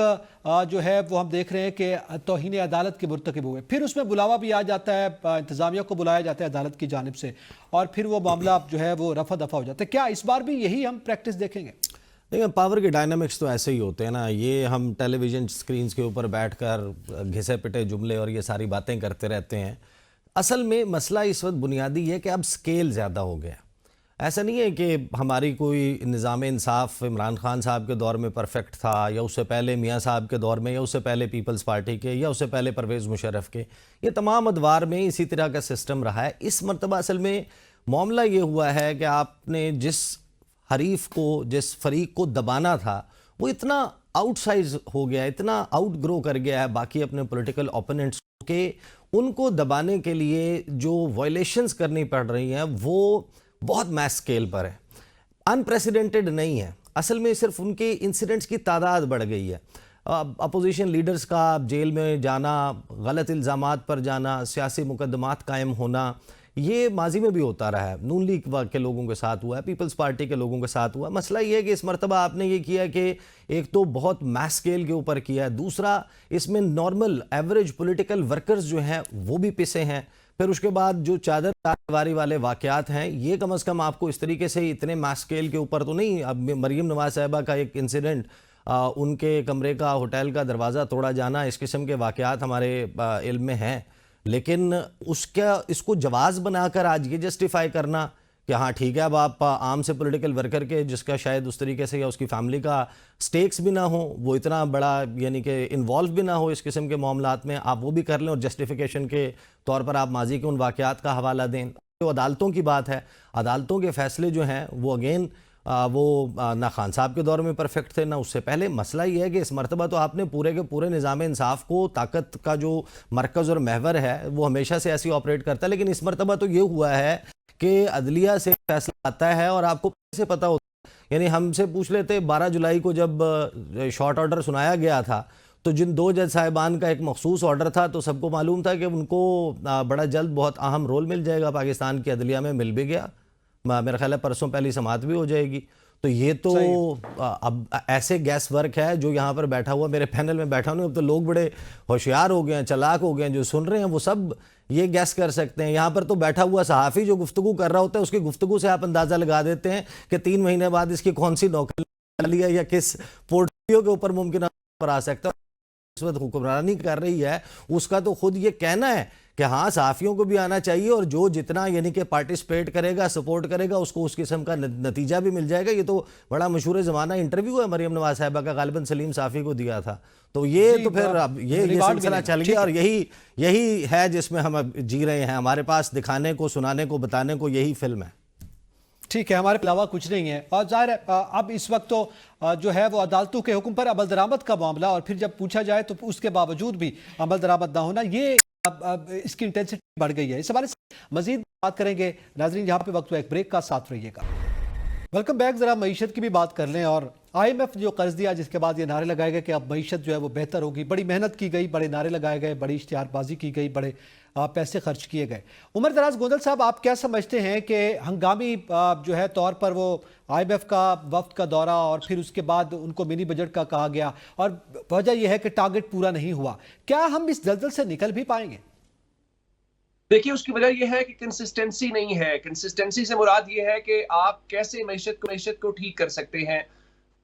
जो है वो हम देख रहे हैं कि तौहीन अदालत के मुर्तकिब हुए, फिर उसमें बुलावा भी आ जाता है, इंतज़ामिया को बुलाया जाता है अदालत की जानिब से, और फिर वो मामला जो है वो रफा दफा हो जाता है। क्या इस बार भी यही हम प्रैक्टिस देखेंगे? देखिए, पावर के डायनामिक्स तो ऐसे ही होते हैं ना। ये हम टेलीविजन स्क्रीन के ऊपर बैठकर घिसे पिटे जुमले और ये सारी बातें करते रहते हैं। असल में मसला इस वक्त बुनियादी है कि अब स्केल ज़्यादा हो गया। ऐसा नहीं है कि हमारी कोई निज़ाम इंसाफ इमरान खान साहब के दौर में परफेक्ट था, या उससे पहले मियाँ साहब के दौर में, या उससे पहले पीपल्स पार्टी के, या उससे पहले परवेज़ मुशर्रफ के। ये तमाम अदवार में इसी तरह का सिस्टम रहा है। इस मरतबा असल में मामला ये हुआ है कि आपने जिस हरीफ को, जिस फरीक को दबाना था, वो इतना आउटसाइज हो गया, इतना आउट ग्रो कर गया है बाकी अपने पॉलिटिकल ओपोनेंट्स के, उनको दबाने के लिए जो वायलेशंस करनी पड़ रही हैं वो बहुत मैस स्केल पर है, अनप्रेसिडेंटेड नहीं है। असल में सिर्फ उनके इंसिडेंट्स की तादाद बढ़ गई है। अपोजिशन लीडर्स का जेल में जाना, गलत इल्ज़ामात पर जाना, सियासी मुकदमात कायम होना, ये माजी में भी होता रहा है। नून लीग के लोगों के साथ हुआ है, पीपल्स पार्टी के लोगों के साथ हुआ। मसला ये है कि इस मरतबा आपने ये किया कि एक तो बहुत मैस स्केल के ऊपर किया है, दूसरा इसमें नॉर्मल एवरेज पॉलिटिकल वर्कर्स जो हैं वो भी पिसे हैं। फिर उसके बाद जो चादर तारीवारी वाले वाक़यात हैं, ये कम अज़ कम आपको इस तरीके से इतने मैस स्केल के ऊपर तो नहीं। अब मरीम नवाज साहिबा का एक इंसिडेंट, उनके कमरे का, होटल का दरवाज़ा तोड़ा जाना, इस किस्म के वाक़यात हमारे इल्म में हैं, लेकिन उसका इसको जवाज़ बनाकर आज ये जस्टिफाई करना कि हाँ ठीक है, अब आप आम से पॉलिटिकल वर्कर के, जिसका शायद उस तरीके से या उसकी फैमिली का स्टेक्स भी ना हो, वो इतना बड़ा यानी कि इन्वॉल्व भी ना हो इस किस्म के मामलात में, आप वो भी कर लें और जस्टिफिकेशन के तौर पर आप माजी के उन वाक़यात का हवाला दें। तो अदालतों की बात है, अदालतों के फ़ैसले जो हैं वो अगेन वो ना खान साहब के दौर में परफेक्ट थे, ना उससे पहले। मसला ये है कि इस मरतबा तो आपने पूरे के पूरे निज़ाम इंसाफ को, ताकत का जो मरकज़ और महवर है वो हमेशा से ऐसी ऑपरेट करता है, लेकिन इस मरतबा तो ये हुआ है कि अदलिया से फैसला आता है और आपको से पता होता है। यानी हमसे पूछ लेते 12 जुलाई को जब शॉर्ट ऑर्डर सुनाया गया था, तो जिन 2 जज साहिबान का एक मखसूस ऑर्डर था, तो सबको मालूम था कि उनको बड़ा जल्द बहुत अहम रोल मिल जाएगा पाकिस्तान की अदलिया में। मिल भी गया, मेरा ख्याल है परसों पहली समाअत भी हो जाएगी। तो ये तो अब ऐसे गैस वर्क है जो यहाँ पर बैठा हुआ, मेरे पैनल में बैठा हूँ, अब तो लोग बड़े होशियार हो गए हैं, चालाक हो गए हैं, जो सुन रहे हैं वो सब ये गैस कर सकते हैं। यहाँ पर तो बैठा हुआ सहाफ़ी जो गुफ्तगू कर रहा होता है, उसकी गुफ्तगू से आप अंदाज़ा लगा देते हैं कि 3 महीने बाद इसकी कौन सी नौकरी है या किस पोर्टफोलियो के ऊपर मुमकिन पर आ सकता है। इस वक्त हुक्मरानी कर रही है, उसका तो खुद ये कहना है कि हाँ सहाफ़ियों को भी आना चाहिए, और जो जितना यानी कि पार्टिसिपेट करेगा, सपोर्ट करेगा, उसको उस किस्म का नतीजा भी मिल जाएगा। ये तो बड़ा मशहूर ज़माना इंटरव्यू है मरीम नवाज साहिबा का, गालिबन सलीम साफ़ी को दिया था। तो ये तो फिर अब ये सिलसिला चल गया, और यही है जिसमें हम अब जी रहे हैं। हमारे पास दिखाने को, सुनाने को, बताने को यही फिल्म है। ठीक है, हमारे अलावा कुछ नहीं है। और जाहिर है अब इस वक्त तो जो है वो अदालतों के हुक्म पर अमल दरामद का मामला, और फिर जब पूछा जाए तो उसके बावजूद भी अमल दरामद ना होना, ये अब इसकी इंटेंसिटी बढ़ गई है। इस हवाले से मजीद बात करेंगे। नाजरीन, यहाँ पे वक्त हुआ एक ब्रेक का, साथ रहिएगा। Welcome back. जरा मईशत की भी बात कर लें। और IMF जो कर्ज दिया, जिसके बाद ये नारे लगाए गए कि अब मईशत जो है वो बेहतर होगी, बड़ी मेहनत की गई, बड़े नारे लगाए गए, बड़ी इश्तिहारबाजी की गई, बड़े पैसे खर्च किए गए। उमर दराज गोंदल साहब, आप क्या समझते हैं कि हंगामी जो है तौर पर वो IMF का वफ्द का दौरा, और फिर उसके बाद उनको मिनी बजट का कहा गया, और वजह यह है कि टारगेट पूरा नहीं हुआ, क्या हम इस दलदल से निकल भी पाएंगे? देखिए, उसकी वजह यह है कि कंसिस्टेंसी नहीं है। कंसिस्टेंसी से मुराद यह है कि आप कैसे मईशत को ठीक कर सकते हैं।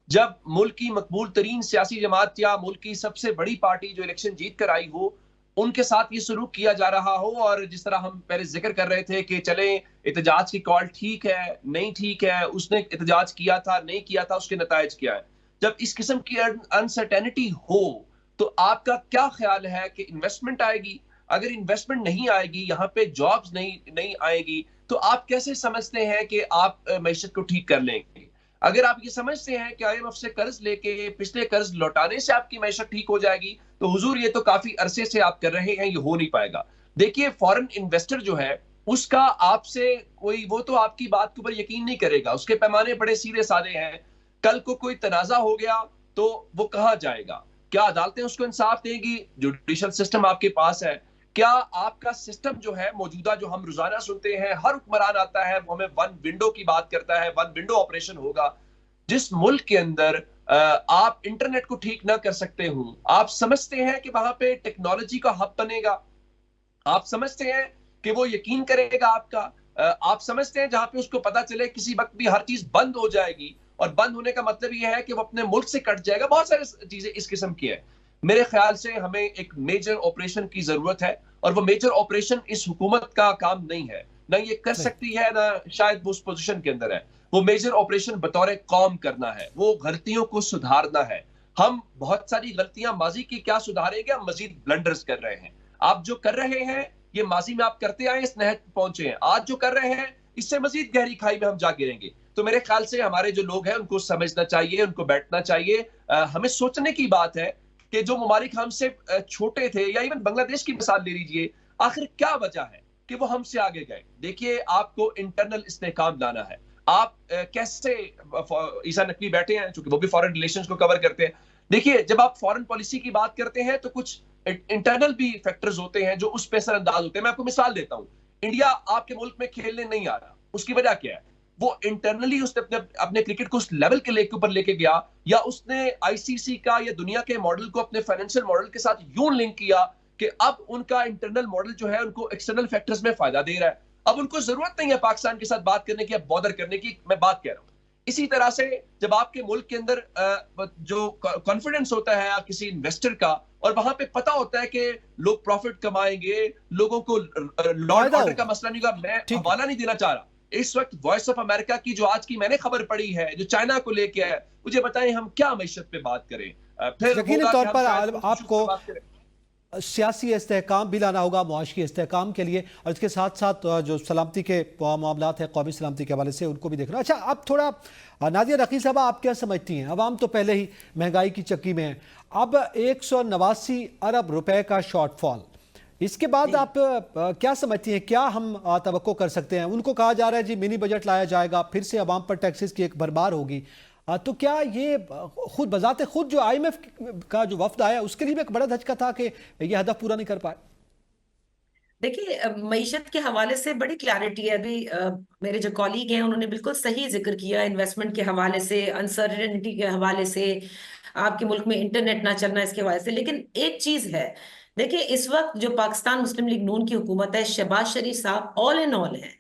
जब मुल्क की मकबूल तरीन सियासी जमात या मुल्क की सबसे बड़ी पार्टी जो इलेक्शन जीत कर आई हो, उनके साथ ये सलूक किया जा रहा हो, और जिस तरह हम पहले जिक्र कर रहे थे कि चले एहतजाज की कॉल ठीक है, नहीं ठीक है, उसने एहतजाज किया था, नहीं किया था, उसके नतायज क्या है। जब इस किस्म की अनसर्टेनिटी हो, तो आपका क्या ख्याल है कि इन्वेस्टमेंट आएगी? अगर इन्वेस्टमेंट नहीं आएगी, यहाँ पे जॉब्स नहीं आएगी, तो आप कैसे समझते हैं कि आप मईशत को ठीक कर लेंगे? अगर आप ये समझते हैं कि IMF से कर्ज लेके पिछले कर्ज लौटाने से आपकी मईशत ठीक हो जाएगी, तो हुजूर ये तो काफी अरसे से आप कर रहे हैं, ये हो नहीं पाएगा। देखिए, फॉरेन इन्वेस्टर जो है उसका आपसे कोई, वो तो आपकी बात के ऊपर यकीन नहीं करेगा, उसके पैमाने बड़े सीधे साधे हैं। कल को कोई तनाजा हो गया तो वो कहाँ जाएगा? क्या अदालतें उसको इंसाफ देंगी? जुडिशल सिस्टम आपके पास है। क्या आपका सिस्टम जो है मौजूदा, जो हम रोजाना सुनते हैं, हर हुक्मरान आता है वो हमें वन विंडो की बात करता है, वन विंडो ऑपरेशन होगा। जिस मुल्क के अंदर आप इंटरनेट को ठीक ना कर सकते हो, आप समझते हैं कि वहां पे टेक्नोलॉजी का हब बनेगा? आप समझते हैं कि वो यकीन करेगा आपका? आप समझते हैं जहां पे उसको पता चले किसी वक्त भी हर चीज बंद हो जाएगी, और बंद होने का मतलब यह है कि वो अपने मुल्क से कट जाएगा? बहुत सारी चीजें इस किस्म की है। मेरे ख्याल से हमें एक मेजर ऑपरेशन की जरूरत है, और वो मेजर ऑपरेशन इस हुकूमत का काम नहीं है, ना ये कर सकती है, ना शायद वो उस पोजीशन के अंदर है। वो मेजर ऑपरेशन बतौर कौम करना है, वो गलतियों को सुधारना है। हम बहुत सारी गलतियां माजी की क्या सुधारेंगे, हम मजीद ब्लंडर्स कर रहे हैं। आप जो कर रहे हैं ये माजी में आप करते आए, इस नहज पे पहुंचे हैं। आज जो कर रहे हैं इससे मजीद गहरी खाई में हम जा गिरेंगे। तो मेरे ख्याल से हमारे जो लोग हैं उनको समझना चाहिए, उनको बैठना चाहिए। हमें सोचने की बात है कि जो ममालिक हमसे छोटे थे, या इवन बांग्लादेश की मिसाल ले लीजिए, आखिर क्या वजह है कि वो हमसे आगे गए। देखिए, आपको इंटरनल इस्तेहकाम लाना है। आप कैसे, ईसा नकवी बैठे हैं चूंकि वो भी फॉरेन रिलेशंस को कवर करते हैं। देखिए, जब आप फॉरेन पॉलिसी की बात करते हैं तो कुछ इंटरनल भी फैक्टर्स होते हैं जो उस पे असरअंदाज होते हैं। मैं आपको मिसाल देता हूं, इंडिया आपके मुल्क में खेलने नहीं आ रहा, उसकी वजह क्या है? वो इंटरनली उसने अपने क्रिकेट को उस लेवल के ऊपर लेके गया, या उसने आईसीसी का या दुनिया के मॉडल को अपने फाइनेंशियल मॉडल के साथ यूं लिंक किया कि अब उनका इंटरनल मॉडल जो है उनको एक्सटर्नल फैक्टर्स में फायदा दे रहा है। अब उनको जरूरत नहीं है पाकिस्तान के साथ बात करने की, बॉदर करने की। मैं बात कह रहा हूं इसी तरह से, जब आपके मुल्क के अंदर जो कॉन्फिडेंस होता है किसी इन्वेस्टर का, और वहां पे पता होता है कि लोग प्रॉफिट कमाएंगे, लोगों को लॉ एंड ऑर्डर का मसला नहीं होगा। मैं हवाला नहीं देना चाह रहा, इस वक्त वॉइस ऑफ अमेरिका की जो आज की मैंने खबर पढ़ी है, जो चाइना को लेके है, मुझे बताएं हम क्या मैशत पे बात करें। फिर यकीनी तौर पर आपको सियासी इस्तेहकाम भी लाना होगा मुआशी इस्तेहकाम के लिए, और इसके साथ साथ जो सलामती के मामलात हैं, कौमी सलामती के हवाले से उनको भी देखना। अच्छा, अब थोड़ा नादिया नकीब साहब, आप क्या समझती हैं? अवाम तो पहले ही महंगाई की चक्की में है, अब 189 अरब रुपए का शॉर्टफॉल, इसके बाद आप क्या समझती हैं, क्या हम तवक्को कर सकते हैं? उनको कहा जा रहा है जी मिनी बजट लाया जाएगा, फिर से अवाम पर टैक्सेस की एक भरमार होगी, तो क्या ये खुद बजाते खुद जो IMF का जो वफ्द आया उसके लिए भी एक बड़ा धचका था कि ये हदफ पूरा नहीं कर पाए? देखिए, मईशत के हवाले से बड़ी क्लैरिटी है। अभी मेरे जो कॉलीग हैं उन्होंने बिल्कुल सही जिक्र किया, इन्वेस्टमेंट के हवाले से, अनसर्टेनिटी के हवाले से, आपके मुल्क में इंटरनेट ना चलना इसके हवाले से। लेकिन एक चीज है, देखिए इस वक्त जो पाकिस्तान मुस्लिम लीग नून की हुकूमत है, शहबाज शरीफ साहब ऑल इन ऑल है,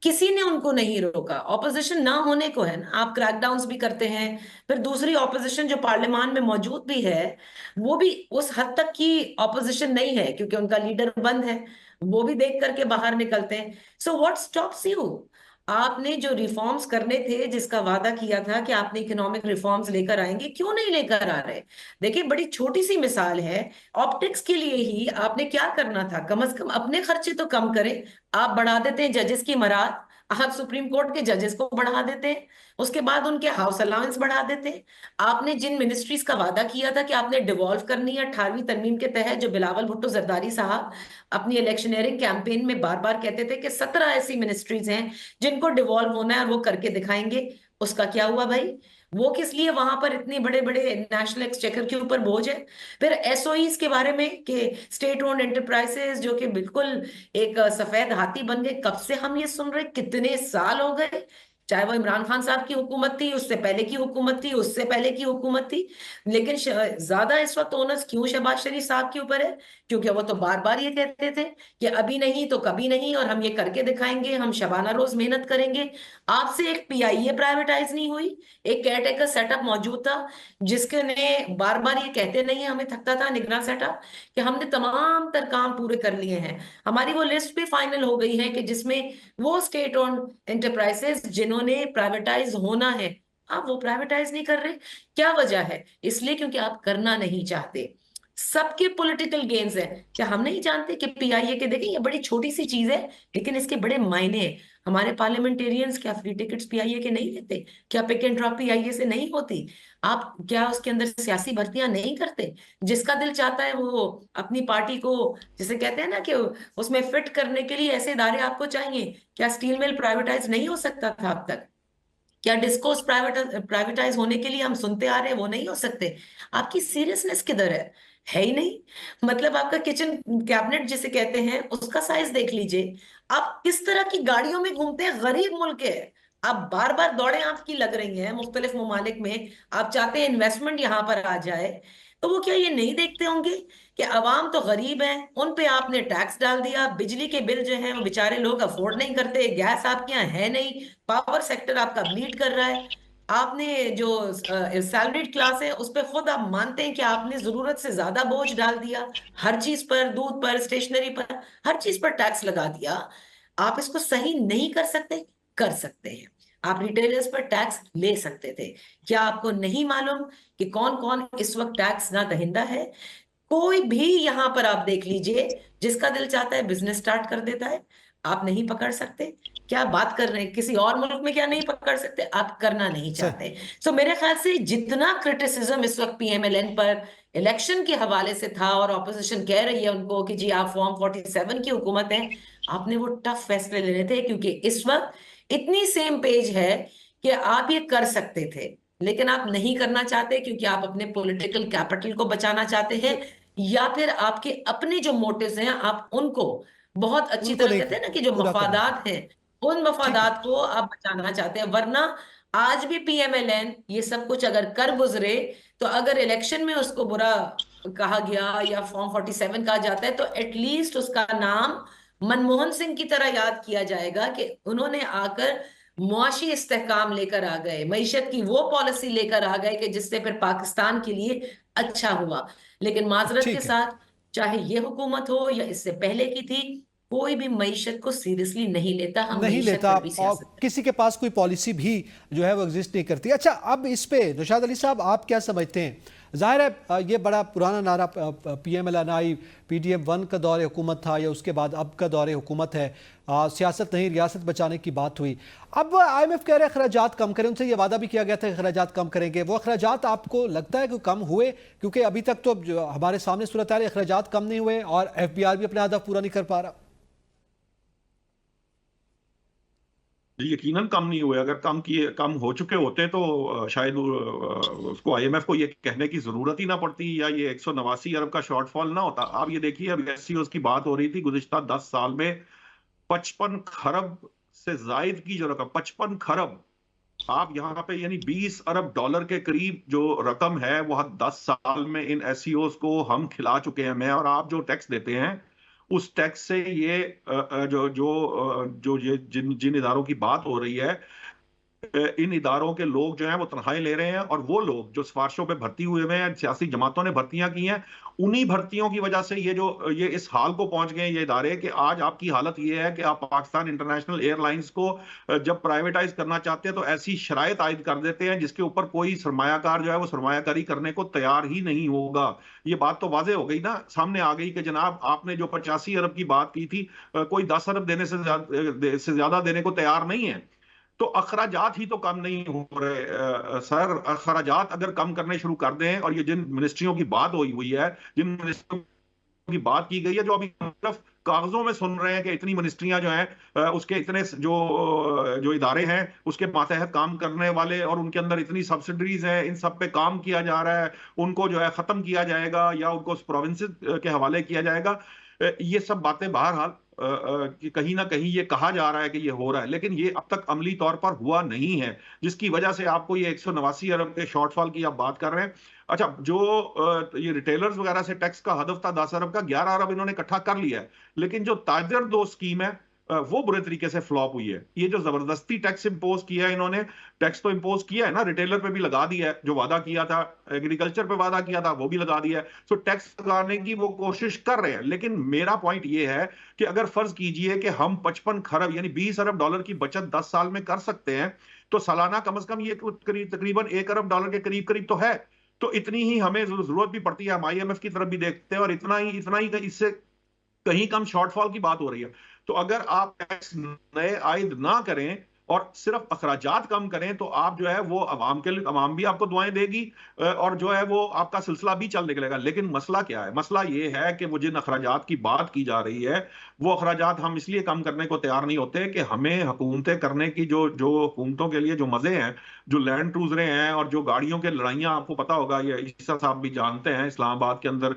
किसी ने उनको नहीं रोका। ऑपोजिशन ना होने को है ना, आप क्रैकडाउन्स भी करते हैं, फिर दूसरी ऑपोजिशन जो पार्लियामान में मौजूद भी है वो भी उस हद तक की ऑपोजिशन नहीं है, क्योंकि उनका लीडर बंद है, वो भी देख करके बाहर निकलते हैं। So what stops you? आपने जो रिफॉर्म्स करने थे, जिसका वादा किया था कि आपने इकोनॉमिक रिफॉर्म्स लेकर आएंगे, क्यों नहीं लेकर आ रहे? देखिए, बड़ी छोटी सी मिसाल है, ऑप्टिक्स के लिए ही आपने क्या करना था, कम से कम अपने खर्चे तो कम करें। आप बढ़ा देते हैं जजेस की मराद, आप सुप्रीम कोर्ट के जजेस को बढ़ा देते हैं, उसके बाद उनके हाउस अलाउंस बढ़ा देते हैं। आपने जिन मिनिस्ट्रीज का वादा किया था कि आपने डिवॉल्व करनी है 18वीं तरमीम के तहत, जो बिलावल भुट्टो जरदारी साहब अपनी इलेक्शनरिंग कैंपेन में बार बार कहते थे कि 17 ऐसी मिनिस्ट्रीज हैं जिनको डिवॉल्व होना है और वो करके दिखाएंगे, उसका क्या हुआ भाई? वो किस लिए वहां पर इतने बड़े बड़े नेशनल एक्सचेकर के ऊपर बोझ है? फिर एसओईज के बारे में कि स्टेट ओन्ड एंटरप्राइजेस जो कि बिल्कुल एक सफेद हाथी बन गए, कब से हम ये सुन रहे, कितने साल हो गए, चाहे वो इमरान खान साहब की हुकूमत थी, उससे पहले की हुकूमत थी, उससे पहले की हुकूमत थी। लेकिन ज्यादा इस वक्त ओनर्स क्यों शहबाज शरीफ साहब के ऊपर है? क्योंकि वो तो बार बार ये कहते थे कि अभी नहीं तो कभी नहीं, और हम ये करके दिखाएंगे, हम शबाना रोज मेहनत करेंगे। आपसे एक PIA प्राइवेटाइज नहीं हुई, एक केयरटेकर सेटअप मौजूद था जिसके ने बार बार ये कहते नहीं, हमें थकता था निगरान सेटअप, कि हमने तमाम तर काम पूरे कर लिए हैं। हमारी वो लिस्ट भी फाइनल हो गई है कि जिसमें वो स्टेट ओन्ड एंटरप्राइजेस जिन्होंने प्राइवेटाइज होना है, आप वो प्राइवेटाइज नहीं कर रहे। क्या वजह है? इसलिए क्योंकि आप करना नहीं चाहते। सबके पॉलिटिकल गेन्स है। क्या हम नहीं जानते कि PIA के, देखिए ये बड़ी छोटी सी चीज है लेकिन इसके बड़े मायने हैं। हमारे पार्लियामेंटेरियंस क्या फ्री टिकट्स PIA के नहीं लेते? क्या पिक एंड ड्रॉप PIA से नहीं होती? आप क्या उसके अंदर सियासी भर्तियां नहीं करते? जिसका दिल चाहता है वो अपनी पार्टी को, जिसे कहते हैं ना कि उसमें फिट करने के लिए ऐसे इदारे आपको चाहिए। क्या स्टील मिल प्राइवेटाइज नहीं हो सकता था अब तक? क्या डिस्कोर्स प्राइवेटाइज होने के लिए हम सुनते आ रहे हैं वो नहीं हो सकते? आपकी सीरियसनेस किधर है ही नहीं। मतलब आपका किचन कैबिनेट जिसे कहते हैं उसका साइज देख लीजिए। आप किस तरह की गाड़ियों में घूमते हैं, गरीब मुल्क है, आप बार बार दौड़े आपकी लग रही हैं मुख्तलिफ ममालिक में, आप चाहते हैं इन्वेस्टमेंट यहां पर आ जाए, तो वो क्या ये नहीं देखते होंगे कि अवाम तो गरीब है, उन पे आपने टैक्स डाल दिया, बिजली के बिल जो है वो बेचारे लोग अफोर्ड नहीं करते, गैस आपके यहाँ है नहीं, पावर सेक्टर आपका ब्लीड कर रहा है। आपने जो सैलरीड क्लास है उस पर खुद आप मानते हैं कि आपने जरूरत से ज्यादा बोझ डाल दिया, हर चीज पर, दूध पर, स्टेशनरी पर, हर चीज पर टैक्स लगा दिया। आप इसको सही नहीं कर सकते? कर सकते हैं। आप रिटेलर्स पर टैक्स ले सकते थे। क्या आपको नहीं मालूम कि कौन कौन इस वक्त टैक्स ना दहिंदा है? कोई भी यहां पर आप देख लीजिए, जिसका दिल चाहता है बिजनेस स्टार्ट कर देता है। आप नहीं पकड़ सकते? क्या बात कर रहे हैं? किसी और मुल्क में क्या नहीं पकड़ सकते? आप करना नहीं सर, चाहते। सो मेरे ख्याल से जितना क्रिटिसिज्म इस वक्त पीएमएलएन पर इलेक्शन के हवाले से था, और ऑपोजिशन कह रही है उनको कि जी आप फॉर्म 47 की हुकूमत है, आपने वो टफ फैसले लेने थे, क्योंकि इस वक्त इतनी सेम पेज है कि आप ये कर सकते थे, लेकिन आप नहीं करना चाहते क्योंकि आप अपने पॉलिटिकल कैपिटल को बचाना चाहते हैं, या फिर आपके अपने जो मोटिव्स हैं आप उनको बहुत अच्छी उनको तरह, नहीं कहते हैं ना कि जो पूरा करना मफादात चाहते। हैं उन ठीक है। मफादात को आप बचाना चाहते हैं। वरना आज भी पीएमएलएन ये सब कुछ अगर कर गुजरे, तो अगर इलेक्शन में उसको बुरा कहा गया या फॉर्म 47 कहा जाता है, तो एटलीस्ट उसका नाम मनमोहन सिंह की तरह याद किया जाएगा कि उन्होंने आकर मुआशी इस्तेहकाम लेकर आ गए, मईशत की वो पॉलिसी लेकर आ गए कि जिससे फिर पाकिस्तान के लिए अच्छा हुआ। लेकिन माजरत के ठीक है। साथ, चाहे ये हुकूमत हो या इससे पहले की थी, कोई भी मईशत को सीरियसली नहीं लेता। हम नहीं मईशत लेता, पर भी और सियासत किसी के पास कोई पॉलिसी भी जो है वो एग्जिस्ट नहीं करती। अच्छा, अब इस पे नौशाद अली साहब आप क्या समझते हैं? जाहिर है ये बड़ा पुराना नारा पीएमएलएनआई पीडीएम 1 का दौर हुकूमत था, या उसके बाद अब का दौर हुकूमत है। सियासत नहीं, रियासत बचाने की बात हुई। अब IMF कह रहे हैं अखराजात कम करें, उनसे ये वादा भी किया गया था कि अखराजात कम करेंगे। वो अखराजात आपको लगता है कि कम हुए? क्योंकि अभी तक तो जो हमारे सामने सूरत हाल है, अखराजात कम नहीं हुए और FBR भी अपना हदफ पूरा नहीं कर पा रहा। जी, यकीनन कम नहीं हुए। अगर कम हो चुके होते तो शायद उसको IMF को ये कहने की जरूरत ही ना पड़ती, या ये 189 अरब का शॉर्टफॉल ना होता। आप ये देखिए, अब SCOs की बात हो रही थी, गुज़िश्ता 10 साल में 55 खरब से जायद की जो रकम, 55 खरब, आप यहाँ पे यानी 20 अरब डॉलर के करीब जो रकम है, वह 10 साल में इन SCOs को हम खिला चुके हैं। मैं और आप जो टैक्स देते हैं, उस टैक्स से ये जो जो जो ये जिन जिन इदारों की बात हो रही है, इन इदारों के लोग जो हैं वो तनख्वाहें ले रहे हैं, और वो लोग जो सिफारिशों पे भर्ती हुए हैं, सियासी जमातों ने भर्तियां की हैं, उन्हीं भर्तियों की वजह से ये इस हाल को पहुंच गए ये इदारे, कि आज आपकी हालत ये है कि आप पाकिस्तान इंटरनेशनल एयरलाइंस को जब प्राइवेटाइज करना चाहते हैं तो ऐसी शराइत आयद कर देते हैं जिसके ऊपर कोई सरमायाकार जो है वो सरमायाकारी करने को तैयार ही नहीं होगा। ये बात तो वाजे हो गई ना, सामने आ गई कि जनाब आपने जो 85 अरब की बात की थी, कोई 10 अरब देने से ज्यादा देने को तैयार नहीं है। तो अखराजात ही तो कम नहीं हो रहे सर। अखराजात अगर कम करने शुरू कर दें, और ये जिन मिनिस्ट्रियों की बात हुई हुई है, जिन मिनिस्ट्रियों की बात की गई है, जो अभी सिर्फ कागजों में सुन रहे हैं कि इतनी मिनिस्ट्रियां जो हैं, उसके इतने जो इदारे हैं उसके मातहत काम करने वाले, और उनके अंदर इतनी सब्सिडरीज हैं, इन सब पे काम किया जा रहा है, उनको जो है खत्म किया जाएगा या उनको प्रोविंसेस के हवाले किया जाएगा। ये सब बातें बहरहाल कि कहीं ना कहीं ये कहा जा रहा है कि ये हो रहा है, लेकिन ये अब तक अमली तौर पर हुआ नहीं है, जिसकी वजह से आपको ये 189 अरब के शॉर्टफॉल की आप बात कर रहे हैं। अच्छा, जो ये रिटेलर्स वगैरह से टैक्स का हदफ था 10 अरब का, 11 अरब इन्होंने इकट्ठा कर लिया है, लेकिन जो ताजर दो स्कीम है वो बुरे तरीके से फ्लॉप हुई है। ये जो जबरदस्ती टैक्स इंपोज किया है इन्होंने, टैक्स तो इंपोज किया है ना, रिटेलर पे भी लगा दिया है, जो वादा किया था एग्रीकल्चर पे वादा किया था वो भी लगा दिया है। सो टैक्स लगाने की वो कोशिश कर रहे हैं, लेकिन मेरा पॉइंट ये है कि अगर फर्ज कीजिए कि हम 55 खरब यानी 20 अरब डॉलर की बचत 10 साल में कर सकते हैं, तो सालाना कम से कम ये तकरीबन 1 अरब डॉलर के करीब करीब तो है। तो इतनी ही हमें जरूरत भी पड़ती है, हम IMF की तरफ भी देखते हैं, और इतना ही इससे कहीं कम शॉर्टफॉल की बात हो रही है। तो अगर आप टैक्स नए आयद ना करें और सिर्फ अखराजात कम करें, तो आप जो है वो अवाम के लिए, अवाम भी आपको दुआएं देगी, और जो है वो आपका सिलसिला भी चल निकलेगा। लेकिन मसला क्या है? मसला ये है कि वो जिन अखराजात की बात की जा रही है, वो अखराजात हम इसलिए कम करने को तैयार नहीं होते कि हमें हुकूमतें करने की जो जो हुकूमतों के लिए जो मजे हैं, जो लैंड क्रूजरें हैं और जो गाड़ियों के लड़ाइयां, आपको पता होगा, ये ईसा साहब भी जानते हैं, इस्लामाबाद के अंदर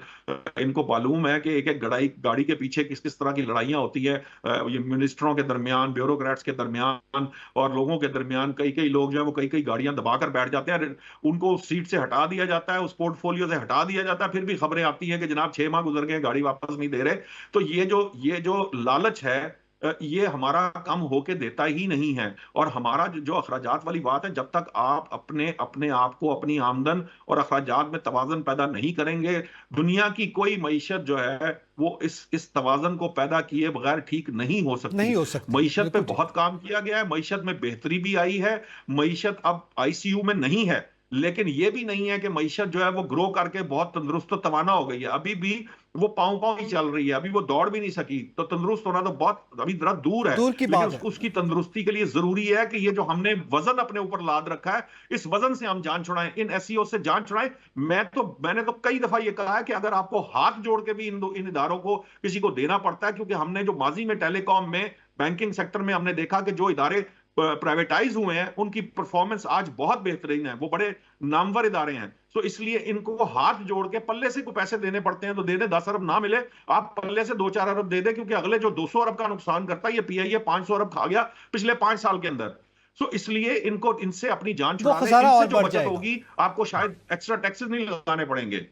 इनको मालूम है कि एक एक गाड़ी के पीछे किस किस तरह की लड़ाइयां होती है। ये मिनिस्टरों के दरमियान, ब्यूरोक्रेट्स के दरमियान और लोगों के दरमियान, कई कई लोग जो है वो कई कई गाड़ियां दबाकर बैठ जाते हैं, उनको उस सीट से हटा दिया जाता है, उस पोर्टफोलियो से हटा दिया जाता है, फिर भी खबरें आती हैं कि जनाब 6 माह गुजर गए, गाड़ी वापस नहीं दे रहे। तो ये जो लालच है, ये हमारा कम होके देता ही नहीं है। और हमारा जो अखराजात वाली बात है, जब तक आप अपने अपने आप को, अपनी आमदन और अखराजात में तवाज़ुन पैदा नहीं करेंगे, दुनिया की कोई मईशत जो है वो इस तवाज़ुन को पैदा किए बगैर ठीक नहीं हो सकती। नहीं हो सकती, मईशत पे बिल्कुल ठीक। बहुत काम किया गया है, मईशत में बेहतरी भी आई है। मईशत अब आईसीयू में नहीं है, लेकिन ये भी नहीं है कि मईशत जो है वो ग्रो करके बहुत तंदुरुस्त और तवाना हो गई है। अभी भी वो पाँव पाँव ही चल रही है, अभी वो दौड़ भी नहीं सकी, तो तंदुरुस्त होना तो बहुत अभी जरा दूर है। दूर की लेकिन बात है। उसकी तंदुरुस्ती के लिए जरूरी है कि ये जो हमने वजन अपने ऊपर लाद रखा है, इस वजन से हम जान छुड़ाएं, इन एसईओ से जान छुड़ाएं। मैंने तो कई दफा ये कहा है कि अगर आपको हाथ जोड़ के भी इन इदारों को किसी को देना पड़ता है, क्योंकि हमने जो माजी में टेलीकॉम में, बैंकिंग सेक्टर में हमने देखा कि जो इदारे प्राइवेटाइज हुए हैं उनकी परफॉर्मेंस आज बहुत बेहतरीन है, वो बड़े नामवर इदारे हैं। तो इसलिए इनको हाथ जोड़ के पल्ले से को पैसे देने पड़ते हैं तो दे दें। 10 अरब ना मिले, आप पल्ले से 2-4 अरब दे दें, क्योंकि अगले जो 200 अरब का नुकसान करता है, ये पीआईए 500 अरब खा गया पिछले 5 साल के अंदर। तो इसलिए इनको, इनसे अपनी जान वो छुड़ाने, खसारा इनसे और जो बढ़ बचत जाएगा। होगी, आपको शायद एक्स्ट्रा टैक्सेस नहीं लगाने पड़ेंगे।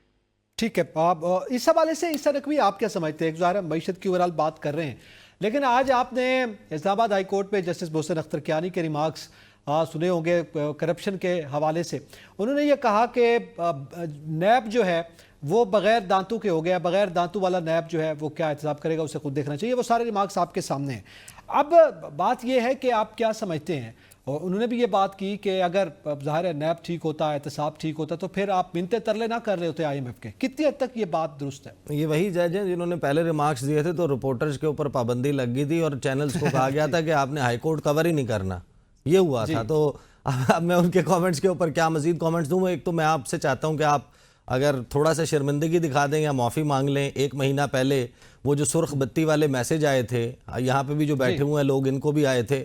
ठीक है, आप इस हवाले से इस तरह भी आप क्या समझते हैं? ज़ाहिर है मईशत की ओवरऑल बात कर रहे हैं, लेकिन आज आपने इस्लामाबाद हाई कोर्ट में जस्टिस मोहसिन अख्तर कियानी के रिमार्क्स सुने होंगे करप्शन के हवाले से। उन्होंने ये कहा कि नैब जो है वो बगैर दांतों के हो गया, बगैर दांतों वाला नैब जो है वो क्या एहतसाब करेगा, उसे खुद देखना चाहिए। वो सारे रिमार्क्स आपके सामने हैं। अब बात यह है कि आप क्या समझते हैं, और उन्होंने भी ये बात की कि अगर ज़ाहिर है नैब ठीक होता, एहतसाब ठीक होता, तो फिर आप मिन्नतें तरले ना कर रहे होते IMF के। कितनी हद तक ये बात दुरुस्त है? ये वही जज हैं जिन्होंने पहले रिमार्क्स दिए थे तो रिपोर्टर्स के ऊपर पाबंदी लग गई थी और चैनल्स को कहा गया था कि आपने हाई कोर्ट कवर ही नहीं करना, ये हुआ था। तो अब मैं उनके कमेंट्स के ऊपर क्या मजीद कमेंट्स दूँ? एक तो मैं आपसे चाहता हूँ कि आप अगर थोड़ा सा शर्मिंदगी दिखा दें या माफ़ी मांग लें। 1 महीना पहले वो जो सुर्ख बत्ती वाले मैसेज आए थे, यहाँ पे भी जो बैठे हुए हैं लोग, इनको भी आए थे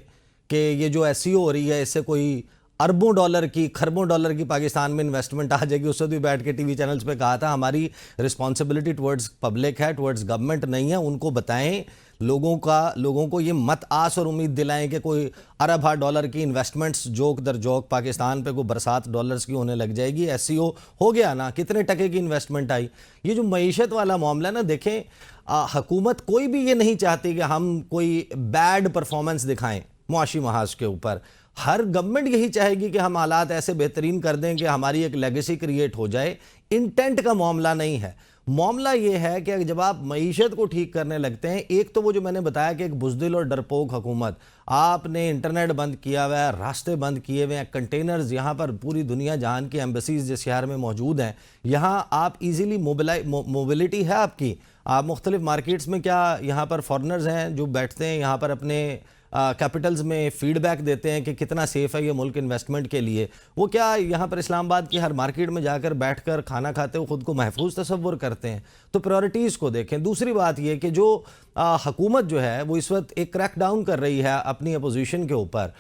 कि ये जो एसईओ हो रही है इससे कोई अरबों डॉलर की, खरबों डॉलर की पाकिस्तान में इन्वेस्टमेंट आ जाएगी। उससे भी बैठ के टीवी चैनल्स पे कहा था हमारी रिस्पॉन्सिबिलिटी टुवर्ड्स पब्लिक है, टुवर्ड्स गवर्नमेंट नहीं है। उनको बताएं, लोगों को ये मत आस और उम्मीद दिलाएं कि कोई अरब $1 की इन्वेस्टमेंट्स जोक दर जोक पाकिस्तान पे कोई बरसात डॉलर्स की होने लग जाएगी। एसईओ हो गया ना, कितने टके की इन्वेस्टमेंट आई। ये जो मईशत वाला मामला ना, देखें हुकूमत कोई भी ये नहीं चाहती कि हम कोई बैड परफॉर्मेंस दिखाएं मुआशी महाज के ऊपर। हर गवर्नमेंट यही चाहेगी कि हम हालात ऐसे बेहतरीन कर दें कि हमारी एक लेगेसी क्रिएट हो जाए। इंटेंट का मामला नहीं है, मामला ये है कि जब आप मईशत को ठीक करने लगते हैं, एक तो वो जो मैंने बताया कि एक बुज़दिल और डरपोक हुकूमत, आपने इंटरनेट बंद किया हुआ है, रास्ते बंद किए हुए हैं, कंटेनर्स यहाँ पर पूरी दुनिया जहान की एम्बेसीज जिस शहर में मौजूद हैं, यहाँ आप इजीली मोबिलिटी है आपकी। आप मुख्तलिफ मार्केट्स में, क्या यहाँ पर फॉरेनर्स हैं जो बैठते हैं यहाँ पर अपने कैपिटल्स में फीडबैक देते हैं कि कितना सेफ़ है ये मुल्क इन्वेस्टमेंट के लिए। वो क्या यहाँ पर इस्लामाबाद की हर मार्केट में जाकर बैठकर खाना खाते हुए ख़ुद को महफूज तसव्वुर करते हैं? तो प्रायोरिटीज़ को देखें। दूसरी बात ये कि जो हुकूमत जो है वो इस वक्त एक क्रैकडाउन कर रही है अपनी अपोजिशन के ऊपर।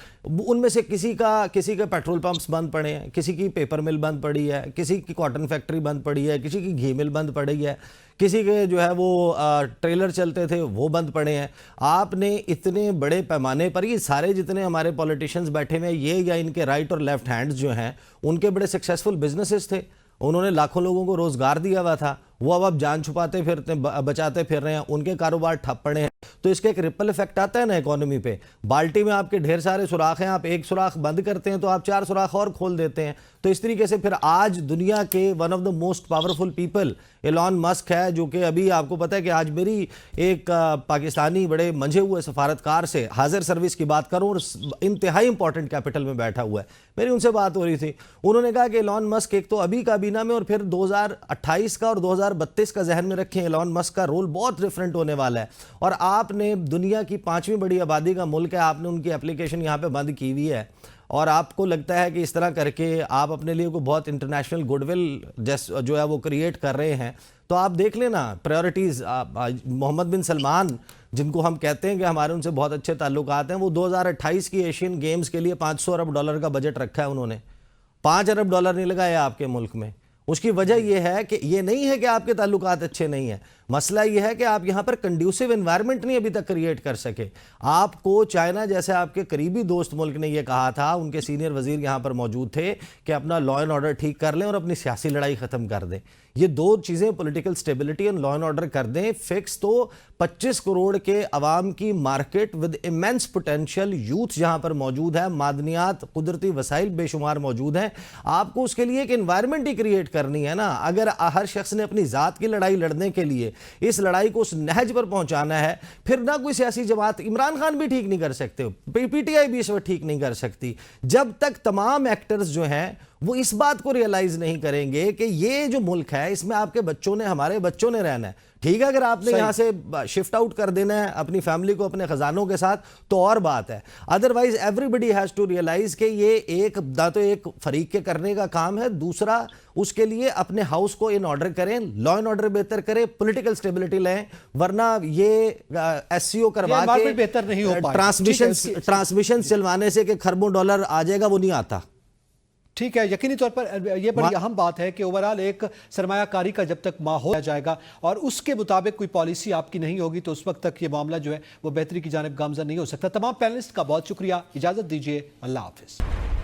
उनमें से किसी के पेट्रोल पंप्स बंद पड़े हैं, किसी की पेपर मिल बंद पड़ी है, किसी की कॉटन फैक्ट्री बंद पड़ी है, किसी की घी मिल बंद पड़ी है, किसी के जो है वो ट्रेलर चलते थे वो बंद पड़े हैं। आपने इतने बड़े पैमाने पर, ये सारे जितने हमारे पॉलिटिशियंस बैठे हुए हैं, ये या इनके राइट और लेफ्ट हैंड्स जो हैं, उनके बड़े सक्सेसफुल बिजनेसेस थे, उन्होंने लाखों लोगों को रोज़गार दिया हुआ था, वो अब जान छुपाते फिरते, बचाते फिर रहे हैं, उनके कारोबार ठप पड़े हैं। तो इसका एक रिपल इफेक्ट आता है ना इकोनॉमी पे। बाल्टी में आपके ढेर सारे सुराख हैं, आप एक सुराख बंद करते हैं तो आप 4 सुराख और खोल देते हैं। तो इस तरीके से फिर आज दुनिया के one of the most powerful people Elon Musk है, जो कि अभी आपको पता है कि आज मेरी एक पाकिस्तानी बड़े मंझे हुए सफारतकार से हाजिर सर्विस की बात करूं और इंतहाई इंपॉर्टेंट कैपिटल में बैठा हुआ है, मेरी उनसे बात हो रही थी। उन्होंने कहा कि एलॉन मस्क एक तो अभी काबीना में और फिर 2028 का और 2032 का जहन में रखें, एलॉन मस्क का रोल बहुत डिफरेंट होने वाला है। और आपने दुनिया की 5वीं बड़ी आबादी का मुल्क है, आपने उनकी एप्लीकेशन यहाँ पे बंद की हुई है और आपको लगता है कि इस तरह करके आप अपने लिए को बहुत इंटरनेशनल गुडविल जो है वो क्रिएट कर रहे हैं। तो आप देख लेना प्रायोरिटीज़। मोहम्मद बिन सलमान, जिनको हम कहते हैं कि हमारे उनसे बहुत अच्छे ताल्लुकात हैं, वो 2028 की एशियन गेम्स के लिए $500 अरब का बजट रखा है उन्होंने। $5 अरब नहीं लगाए आपके मुल्क में। उसकी वजह यह है कि ये नहीं है कि आपके ताल्लुकात अच्छे नहीं हैं, मसला यह है कि आप यहां पर कंड्यूसिव एनवायरनमेंट नहीं अभी तक क्रिएट कर सके। आपको चाइना जैसे आपके करीबी दोस्त मुल्क ने यह कहा था, उनके सीनियर वजीर यहां पर मौजूद थे कि अपना लॉ एंड ऑर्डर ठीक कर लें और अपनी सियासी लड़ाई खत्म कर दें। ये दो चीजें, political stability and law and order कर दें फिक्स, तो 25 करोड़ के अवाम की market with immense potential, youth जहां पर मौजूद है, मादनियात, कुदरती वसाइल बेशुमार मौजूद हैं। आपको उसके लिए एक एनवायरनमेंट ही क्रिएट करनी है ना। अगर हर शख्स ने अपनी जात की लड़ाई लड़ने के लिए इस लड़ाई को उस नहज पर पहुंचाना है, फिर ना कोई सियासी जमात, इमरान खान भी ठीक नहीं कर सकते, पीटीआई भी इस वक्त ठीक नहीं कर सकती, जब तक तमाम एक्टर्स जो हैं वो इस बात को रियलाइज नहीं करेंगे कि ये जो मुल्क है इसमें आपके बच्चों ने, हमारे बच्चों ने रहना है। ठीक है, अगर आपने यहां से शिफ्ट आउट कर देना है अपनी फैमिली को अपने खजानों के साथ तो और बात है, otherwise everybody has to realise कि ये एक ना तो एक फरीक के करने का काम है, दूसरा उसके लिए अपने हाउस को इन ऑर्डर करें, लॉ एंड ऑर्डर बेहतर करें, पॉलिटिकल स्टेबिलिटी लें, वरना ये एससीओ करवा के बेहतर नहीं हो पाएगा। ट्रांसमिशन चलवाने से कि खरबों डॉलर आ जाएगा, वो नहीं आता। ठीक है, यकीनी तौर पर यह बड़ी अहम बात है कि ओवरऑल एक सरमायाकारी का जब तक माहौल आ जाएगा और उसके मुताबिक कोई पॉलिसी आपकी नहीं होगी तो उस वक्त तक ये मामला जो है वो बेहतरी की जानिब गामजन नहीं हो सकता। तमाम पैनलिस्ट का बहुत शुक्रिया, इजाजत दीजिए, अल्लाह हाफिज।